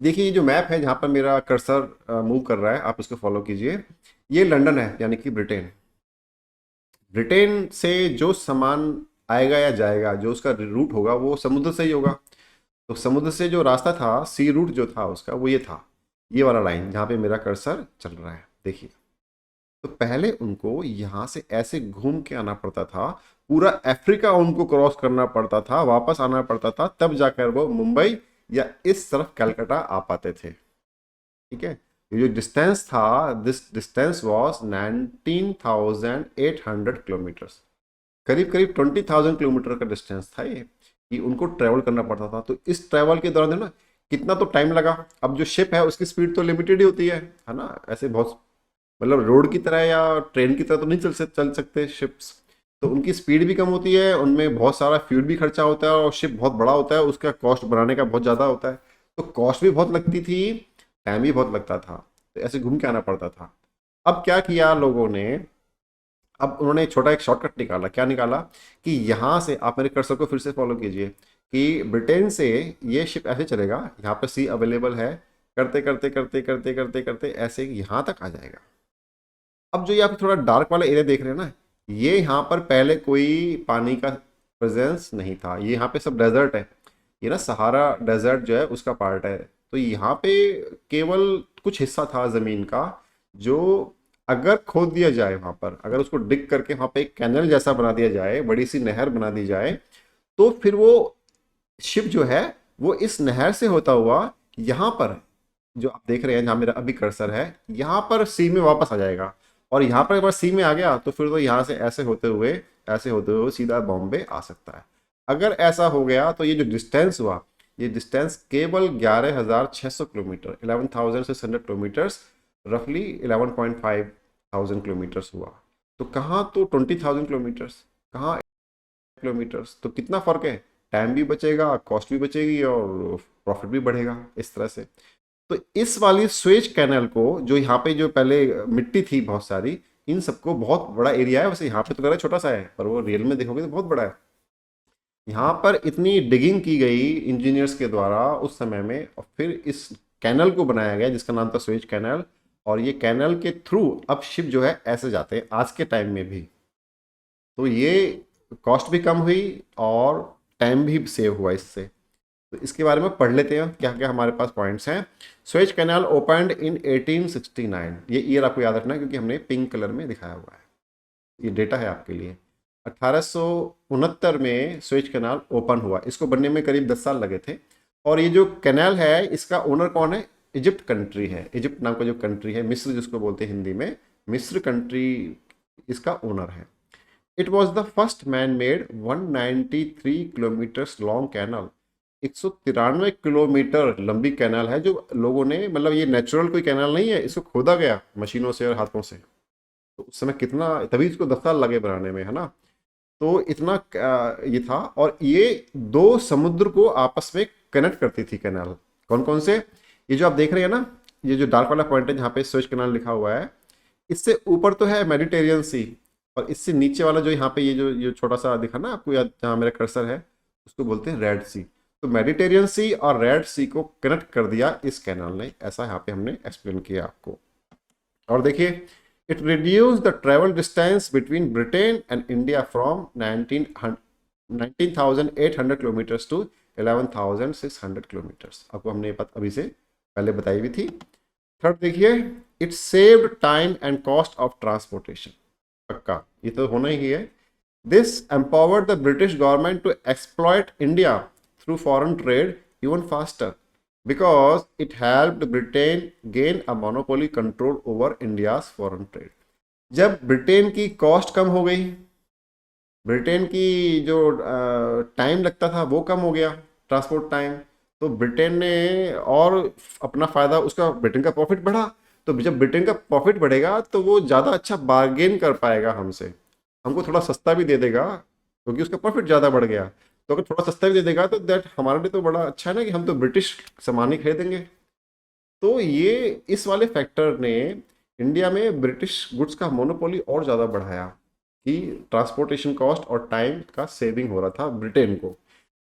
देखिए, ये जो मैप है जहाँ पर मेरा कर्सर मूव कर रहा है, आप उसको फॉलो कीजिए। ये लंदन है, यानी कि ब्रिटेन। ब्रिटेन से जो सामान आएगा या जाएगा, जो उसका रूट होगा, वो समुद्र से ही होगा। तो समुद्र से जो रास्ता था, सी रूट जो था उसका, वो ये था, ये वाला लाइन जहाँ पे मेरा कर्सर चल रहा है, देखिए। तो पहले उनको यहाँ से ऐसे घूम के आना पड़ता था, पूरा अफ्रीका उनको क्रॉस करना पड़ता था, वापस आना पड़ता था, तब जाकर वो मुंबई या इस तरफ कलकत्ता आ पाते थे। ठीक है। ये जो डिस्टेंस था, दिस डिस्टेंस वाज 19,800 किलोमीटर्स, करीब करीब 20,000 किलोमीटर का डिस्टेंस था ये, कि उनको ट्रैवल करना पड़ता था। तो इस ट्रैवल के दौरान है ना, कितना तो टाइम लगा। अब जो शिप है उसकी स्पीड तो लिमिटेड ही होती है ना, ऐसे बहुत मतलब रोड की तरह या ट्रेन की तरह तो नहीं चल सकते शिप्स। तो उनकी स्पीड भी कम होती है, उनमें बहुत सारा फ्यूल भी खर्चा होता है, और शिप बहुत बड़ा होता है, उसका कॉस्ट बनाने का बहुत ज़्यादा होता है। तो कॉस्ट भी बहुत लगती थी, टाइम भी बहुत लगता था, तो ऐसे घूम के आना पड़ता था। अब क्या किया लोगों ने, अब उन्होंने छोटा एक शॉर्टकट निकाला, क्या निकाला कि यहाँ से आप मेरे कर्सर को फिर से फॉलो कीजिए कि ब्रिटेन से ये शिप ऐसे चलेगा, यहाँ पे सी अवेलेबल है, करते करते करते करते करते करते ऐसे यहाँ तक आ जाएगा। अब जो ये आप थोड़ा डार्क वाला एरिया देख रहे हैं ना, ये यहाँ पर पहले कोई पानी का प्रेजेंस नहीं था, ये यहाँ पे सब डेजर्ट है, ये ना सहारा डेजर्ट जो है उसका पार्ट है। तो यहाँ पे केवल कुछ हिस्सा था ज़मीन का जो अगर खोद दिया जाए, वहाँ पर अगर उसको डिग करके वहाँ पे एक कैनल जैसा बना दिया जाए, बड़ी सी नहर बना दी जाए, तो फिर वो शिप जो है वो इस नहर से होता हुआ यहाँ पर जो आप देख रहे हैं जहाँ मेरा अभी कर्सर है, यहाँ पर सी में वापस आ जाएगा। और यहाँ पर एक बार सी में आ गया तो फिर तो यहाँ से ऐसे होते हुए सीधा बॉम्बे आ सकता है। अगर ऐसा हो गया तो ये जो डिस्टेंस हुआ, ये डिस्टेंस केवल 11,600 किलोमीटर, 11,600 किलोमीटर्स, रफली 11,500 किलोमीटर्स हुआ। तो कहाँ तो 20,000 किलोमीटर्स, कहाँ किलोमीटर्स, तो कितना फर्क है, टाइम भी बचेगा, कॉस्ट भी बचेगी और प्रॉफिट भी बढ़ेगा इस तरह से। तो इस वाली स्वेज कैनल को, जो यहाँ पे जो पहले मिट्टी थी बहुत सारी, इन सबको, बहुत बड़ा एरिया है वैसे, यहाँ पे तो लग रहा है छोटा सा है पर वो रियल में देखोगे तो बहुत बड़ा है। यहाँ पर इतनी डिगिंग की गई इंजीनियर्स के द्वारा उस समय में, और फिर इस कैनल को बनाया गया जिसका नाम था स्वेज कैनल। और ये कैनल के थ्रू अब शिप जो है ऐसे जाते हैं आज के टाइम में भी। तो ये कॉस्ट भी कम हुई और टाइम भी सेव हुआ इससे। तो इसके बारे में पढ़ लेते हैं क्या क्या हमारे पास पॉइंट्स हैं। स्वेज कैनाल ओपनड इन 1869, ये ईयर आपको याद रखना है क्योंकि हमने पिंक कलर में दिखाया हुआ है, ये डेटा है आपके लिए। 1869 में स्वेज कैनाल ओपन हुआ, इसको बनने में करीब 10 साल लगे थे। और ये जो कैनाल है इसका ओनर कौन है, इजिप्ट कंट्री है, इजिप्ट नाम का जो कंट्री है, मिस्र जिसको बोलते हैं हिंदी में, मिस्र कंट्री इसका ओनर है। It was the first man made 193 kilometres long canal, 193 kilometre लंबी कैनाल है जो लोगों ने, मतलब ये नेचुरल कोई कैनाल नहीं है, इसको खोदा गया मशीनों से और हाथों से। तो उस समय कितना, तभी इसको 10 साल लगे बनाने में, है ना। तो इतना ये था। और ये दो समुद्र को आपस में कनेक्ट करती थी कैनाल। कौन कौन से, ये जो आप देख रहे हैं ना, ये जो डार्क वाला पॉइंट है जहाँ पे स्वेज कैनाल लिखा हुआ है, इससे ऊपर तो है मेडिटेरियन सी, और इससे नीचे वाला जो यहाँ पे ये छोटा सा दिखा ना आपको, या जहाँ मेरा कर्सर है, उसको बोलते हैं रेड सी। तो मेडिटेरियन सी और रेड सी को कनेक्ट कर दिया इस कैनाल ने, ऐसा यहाँ पे हमने एक्सप्लेन किया आपको। और देखिए, it reduce the travel distance between Britain and India from 19,800 kilometres to 11,600 kilometres. आपको हमने ये बात अभी से पहले बताई हुई थी। थर्ड देखिए, it saved time and cost of transportation, पक्का ये तो होना ही है। This empowered the British government to exploit India through foreign trade even faster because it helped Britain gain a monopoly control over India's foreign trade। जब Britain की cost कम हो गई, ब्रिटेन की जो टाइम लगता था वो कम हो गया, ट्रांसपोर्ट टाइम, तो ब्रिटेन ने और अपना फ़ायदा, उसका ब्रिटेन का प्रॉफिट बढ़ा। तो जब ब्रिटेन का प्रॉफिट बढ़ेगा तो वो ज़्यादा अच्छा बार्गेन कर पाएगा हमसे, हमको थोड़ा सस्ता भी दे देगा क्योंकि उसका प्रॉफिट ज़्यादा बढ़ गया। तो अगर थोड़ा सस्ता भी दे देगा तो दैट हमारे लिए तो बड़ा अच्छा है ना, कि हम तो ब्रिटिश सामान ही खरीदेंगे। तो ये इस वाले फैक्टर ने इंडिया में ब्रिटिश गुड्स का मोनोपोली और ज़्यादा बढ़ाया कि ट्रांसपोर्टेशन कॉस्ट और टाइम का सेविंग हो रहा था ब्रिटेन को।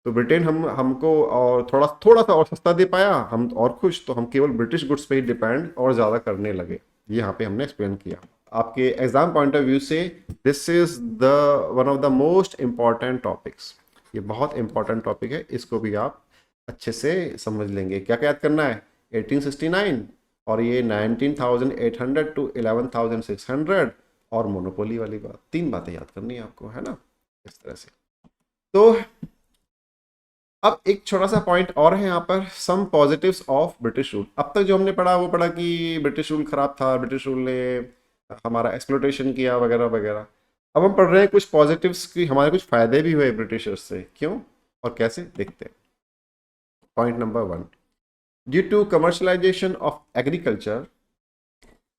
तो ब्रिटेन हमको और थोड़ा सा और सस्ता दे पाया, हम और खुश, तो हम केवल ब्रिटिश गुड्स पे ही डिपेंड और ज़्यादा करने लगे। ये यहाँ पे हमने एक्सप्लेन किया। आपके एग्जाम पॉइंट ऑफ व्यू से this is the one of the most important topics, ये बहुत इंपॉर्टेंट टॉपिक है, इसको भी आप अच्छे से समझ लेंगे। क्या क्या याद करना है, 1869 और ये 19,800 टू 11,600 और मोनोपोली वाली बात, 3 बातें याद करनी है आपको, है ना, इस तरह से। तो अब एक छोटा सा पॉइंट और है यहाँ पर, सम पॉजिटिव्स ऑफ ब्रिटिश रूल। अब तक जो हमने पढ़ा वो पढ़ा कि ब्रिटिश रूल खराब था, ब्रिटिश रूल ने हमारा एक्सप्लोटेशन किया वगैरह वगैरह। अब हम पढ़ रहे हैं कुछ पॉजिटिव्स की, हमारे कुछ फायदे भी हुए ब्रिटिशर्स से, क्यों और कैसे, देखते हैं। Point number 1, due to commercialisation of agriculture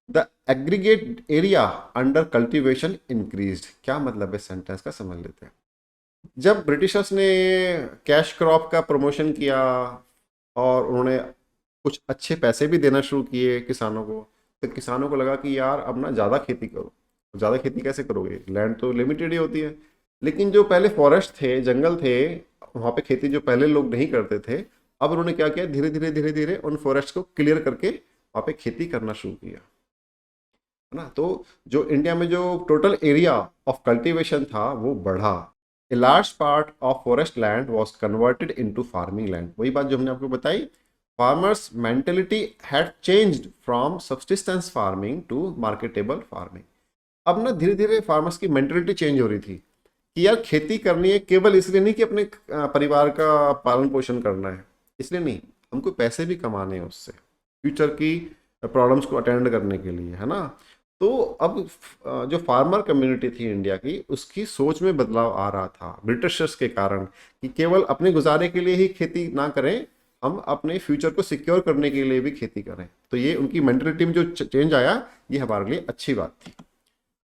the aggregate area under cultivation increased. क्या मतलब है सेंटेंस का, समझ लेते हैं। जब ब्रिटिशर्स ने कैश क्रॉप का प्रमोशन किया और उन्होंने कुछ अच्छे पैसे भी देना शुरू किए किसानों को, तो किसानों को लगा कि यार अब ना ज़्यादा खेती करो, ज़्यादा खेती कैसे करोगे, लैंड तो लिमिटेड ही होती है। लेकिन जो पहले फॉरेस्ट थे, जंगल थे, वहाँ पे खेती जो पहले लोग नहीं करते थे, अब उन्होंने क्या किया, धीरे धीरे धीरे धीरे उन फॉरेस्ट को क्लियर करके वहाँ पे खेती करना शुरू किया, है ना। तो जो इंडिया में जो टोटल एरिया ऑफ कल्टीवेशन था वो बढ़ा। A large part of forest land was converted into farming land. वही बात जो हमने आपको बताई, farmers mentality had changed from subsistence farming to marketable farming. अब ना धीरे धीरे फार्मर्स की मेंटेलिटी चेंज हो रही थी कि यार खेती करनी है केवल इसलिए नहीं कि अपने परिवार का पालन पोषण करना है, इसलिए नहीं, हमको पैसे भी कमाने हैं उससे, फ्यूचर की प्रॉब्लम्स को अटेंड करने के लिए, है ना। तो अब जो फार्मर कम्युनिटी थी इंडिया की, उसकी सोच में बदलाव आ रहा था ब्रिटिशर्स के कारण, कि केवल अपने गुजारे के लिए ही खेती ना करें, हम अपने फ्यूचर को सिक्योर करने के लिए भी खेती करें। तो ये उनकी मेंटेलिटी में जो चेंज आया, ये हमारे लिए अच्छी बात थी।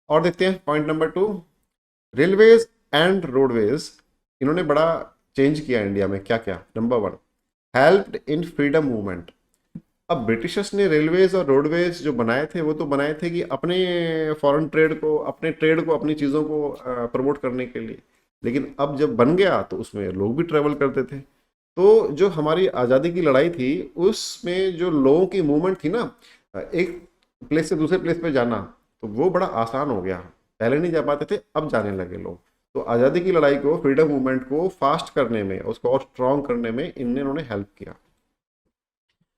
और देखते हैं point number 2, railways and roadways. इन्होंने बड़ा चेंज किया इंडिया में, क्या क्या। नंबर 1, हेल्प्ड इन फ्रीडम मूवमेंट। अब ब्रिटिशर्स ने रेलवेज और रोडवेज जो बनाए थे, वो तो बनाए थे कि अपने फॉरेन ट्रेड को, अपने ट्रेड को, अपनी चीज़ों को प्रमोट करने के लिए। लेकिन अब जब बन गया तो उसमें लोग भी ट्रेवल करते थे। तो जो हमारी आज़ादी की लड़ाई थी, उसमें जो लोगों की मूवमेंट थी ना, एक प्लेस से दूसरे प्लेस पे जाना, तो वो बड़ा आसान हो गया। पहले नहीं जा पाते थे, अब जाने लगे लोग। तो आज़ादी की लड़ाई को, फ्रीडम मूवमेंट को फास्ट करने में, उसको और स्ट्रॉन्ग करने में इन्होंने हेल्प किया।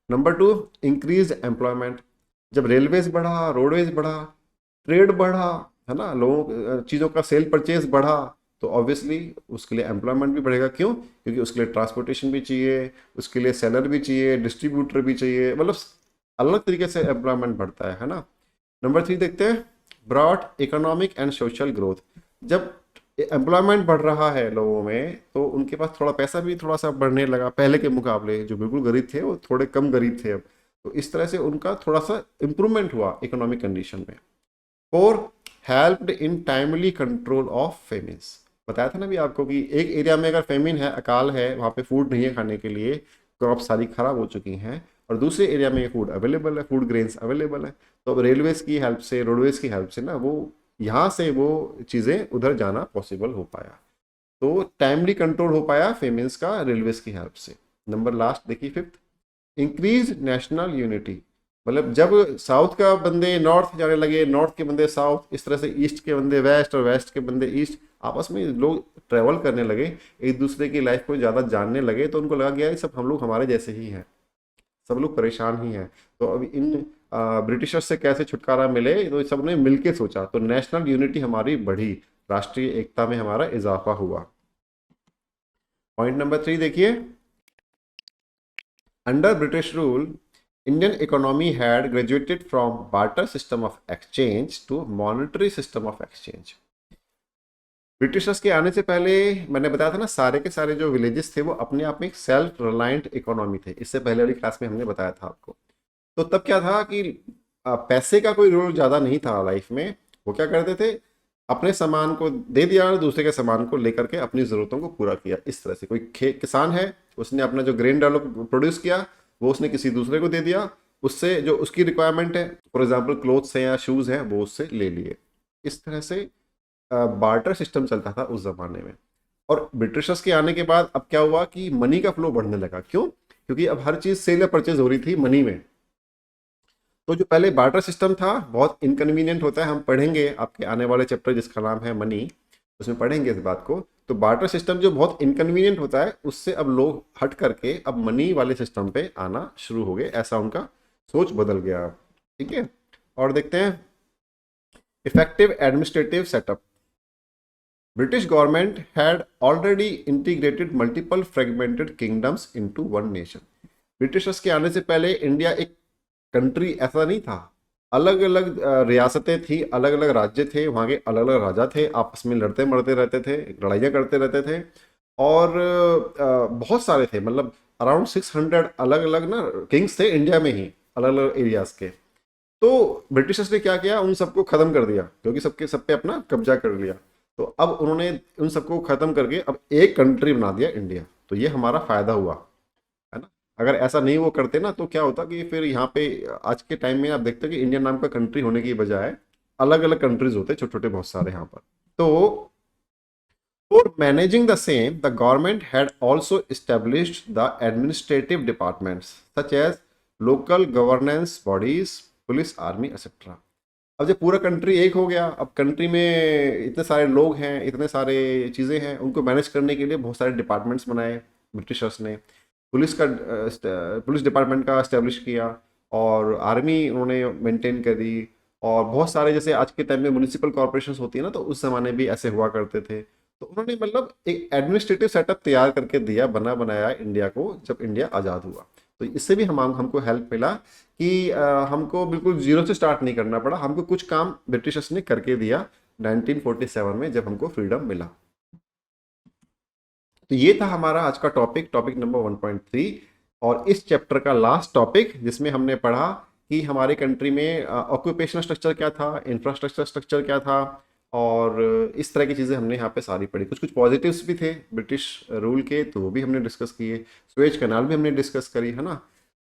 Number 2, increase employment. जब रेलवेज बढ़ा, रोडवेज बढ़ा, ट्रेड बढ़ा, है ना, लोगों चीज़ों का सेल परचेज बढ़ा, तो ऑब्वियसली उसके लिए एम्प्लॉयमेंट भी बढ़ेगा। क्यों? क्योंकि उसके लिए ट्रांसपोर्टेशन भी चाहिए, उसके लिए सेलर भी चाहिए, डिस्ट्रीब्यूटर भी चाहिए, मतलब अलग तरीके से एम्प्लॉयमेंट बढ़ता है ना। नंबर 3 देखते हैं, broad economic and social growth. जब एम्प्लॉयमेंट बढ़ रहा है लोगों में, तो उनके पास थोड़ा पैसा भी थोड़ा सा बढ़ने लगा पहले के मुकाबले। जो बिल्कुल गरीब थे वो थोड़े कम गरीब थे अब, तो इस तरह से उनका थोड़ा सा इम्प्रूवमेंट हुआ इकोनॉमिक कंडीशन में। 4, helped in timely control of famines. बताया था ना भी आपको कि एक एरिया में अगर फेमिन है, अकाल है, वहाँ पे फूड नहीं है खाने के लिए, क्रॉप सारी खराब हो चुकी हैं, और दूसरे एरिया में फूड अवेलेबल है, फूड ग्रेन्स अवेलेबल है, तो अब रेलवेज की हेल्प से, रोडवेज की हेल्प से ना, वो यहाँ से वो चीज़ें उधर जाना पॉसिबल हो पाया। तो टाइमली कंट्रोल हो पाया फेमिन्स का रेलवेज की हेल्प से। नंबर लास्ट देखिए 5th, इंक्रीज नेशनल यूनिटी। मतलब जब साउथ का बंदे नॉर्थ जाने लगे, नॉर्थ के बंदे साउथ, इस तरह से ईस्ट के बंदे वेस्ट और वेस्ट के बंदे ईस्ट, आपस में लोग ट्रेवल करने लगे, एक दूसरे की लाइफ को ज़्यादा जानने लगे, तो उनको लगा कि यार सब हम लोग हमारे जैसे ही हैं, सब लोग परेशान ही हैं। तो अब इन ब्रिटिशर्स से कैसे छुटकारा मिले, तो सब ने मिलके सोचा, तो नेशनल यूनिटी हमारी बढ़ी, राष्ट्रीय एकता में हमारा इजाफा हुआ। पॉइंट नंबर 3 देखिए, under British rule Indian economy had graduated from barter system of exchange to monetary system of exchange. Britishers के आने से पहले मैंने बताया था ना, सारे के सारे जो विलेजेस थे वो अपने आप में एक सेल्फ रिलायंट इकोनॉमी थे। इससे पहले वाली क्लास में हमने बताया था आपको। तो तब क्या था कि पैसे का कोई रोल ज़्यादा नहीं था लाइफ में। वो क्या करते थे, अपने सामान को दे दिया और दूसरे के सामान को लेकर के अपनी ज़रूरतों को पूरा किया। इस तरह से कोई किसान है, उसने अपना जो ग्रेन डेवलप प्रोड्यूस किया, वो उसने किसी दूसरे को दे दिया, उससे जो उसकी रिक्वायरमेंट है, फॉर एग्जाम्पल क्लोथ्स हैं या शूज़ हैं, वो उससे ले लिए। इस तरह से बार्टर सिस्टम चलता था उस जमाने में। और ब्रिटिशर्स के आने के बाद अब क्या हुआ कि मनी का फ्लो बढ़ने लगा। क्यों? क्योंकि अब हर चीज़ सेल या परचेज हो रही थी मनी में। तो जो पहले बार्टर सिस्टम था बहुत इनकन्वीनियंट होता है, हम पढ़ेंगे आपके आने वाले चैप्टर जिसका नाम है मनी, उसमें पढ़ेंगे इस बात को। तो बार्टर सिस्टम जो बहुत इनकन्वीनियंट होता है, उससे अब लोग हट करके अब मनी वाले सिस्टम पे आना शुरू हो गए, ऐसा उनका सोच बदल गया। ठीक है, और देखते हैं effective administrative setup. British government had already integrated multiple fragmented kingdoms into one nation. Britishers के आने से पहले इंडिया एक कंट्री ऐसा नहीं था, अलग अलग रियासतें थी, अलग अलग राज्य थे, वहाँ के अलग अलग राजा थे, आपस में लड़ते मरते रहते थे, लड़ाइयाँ करते रहते थे, और बहुत सारे थे, मतलब अराउंड 600 अलग अलग ना किंग्स थे इंडिया में ही, अलग अलग एरियाज के। तो ब्रिटिशर्स ने क्या किया, उन सबको ख़त्म कर दिया, क्योंकि सबके सब पे अपना कब्जा कर लिया। तो अब उन्होंने उन सबको ख़त्म करके अब एक कंट्री बना दिया इंडिया। तो ये हमारा फ़ायदा हुआ, है ना। अगर ऐसा नहीं वो करते ना, तो क्या होता कि फिर यहाँ पे आज के टाइम में आप देखते हो कि इंडिया नाम का कंट्री होने की बजाय अलग अलग कंट्रीज होते हैं, छोटे छोटे बहुत सारे यहाँ पर। तो for managing the same, the government had also established the administrative departments such as local governance bodies, police, army, etcetera. अब जब पूरा कंट्री एक हो गया, अब कंट्री में इतने सारे लोग हैं, इतने सारे चीज़ें हैं, उनको मैनेज करने के लिए बहुत सारे डिपार्टमेंट्स बनाए ब्रिटिशर्स ने। पुलिस का पुलिस डिपार्टमेंट का इस्टेब्लिश किया, और आर्मी उन्होंने मेंटेन करी, और बहुत सारे जैसे आज के टाइम में म्यूनिसिपल कॉर्पोरेशन होती है ना, तो उस जमाने भी ऐसे हुआ करते थे। तो उन्होंने मतलब एक एडमिनिस्ट्रेटिव सेटअप तैयार करके दिया, बना बनाया इंडिया को, जब इंडिया आज़ाद हुआ। तो इससे भी हमको हेल्प मिला कि हमको बिल्कुल जीरो से स्टार्ट नहीं करना पड़ा, हमको कुछ काम ब्रिटिशर्स ने करके दिया 1947 में, जब हमको फ्रीडम मिला। तो ये था हमारा आज का टॉपिक, टॉपिक नंबर 1.3, और इस चैप्टर का लास्ट टॉपिक, जिसमें हमने पढ़ा कि हमारे कंट्री में ऑक्यूपेशनल स्ट्रक्चर क्या था, इंफ्रास्ट्रक्चर स्ट्रक्चर क्या था, और इस तरह की चीज़ें हमने यहाँ पे सारी पढ़ी। कुछ कुछ पॉजिटिव्स भी थे ब्रिटिश रूल के, तो वो भी हमने डिस्कस किए। स्वेज कैनाल भी हमने डिस्कस करी, है ना।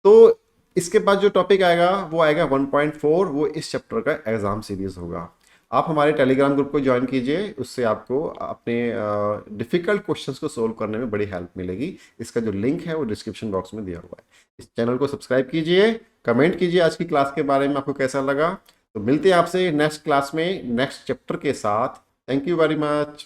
तो इसके बाद जो टॉपिक आएगा वो आएगा 1.4, वो इस चैप्टर का एग्जाम सीरीज होगा। आप हमारे टेलीग्राम ग्रुप को ज्वाइन कीजिए, उससे आपको अपने डिफ़िकल्ट क्वेश्चंस को सोल्व करने में बड़ी हेल्प मिलेगी। इसका जो लिंक है वो डिस्क्रिप्शन बॉक्स में दिया हुआ है। इस चैनल को सब्सक्राइब कीजिए, कमेंट कीजिए आज की क्लास के बारे में, आपको कैसा लगा। तो मिलते हैं आपसे नेक्स्ट क्लास में नेक्स्ट चैप्टर के साथ। Thank you very much.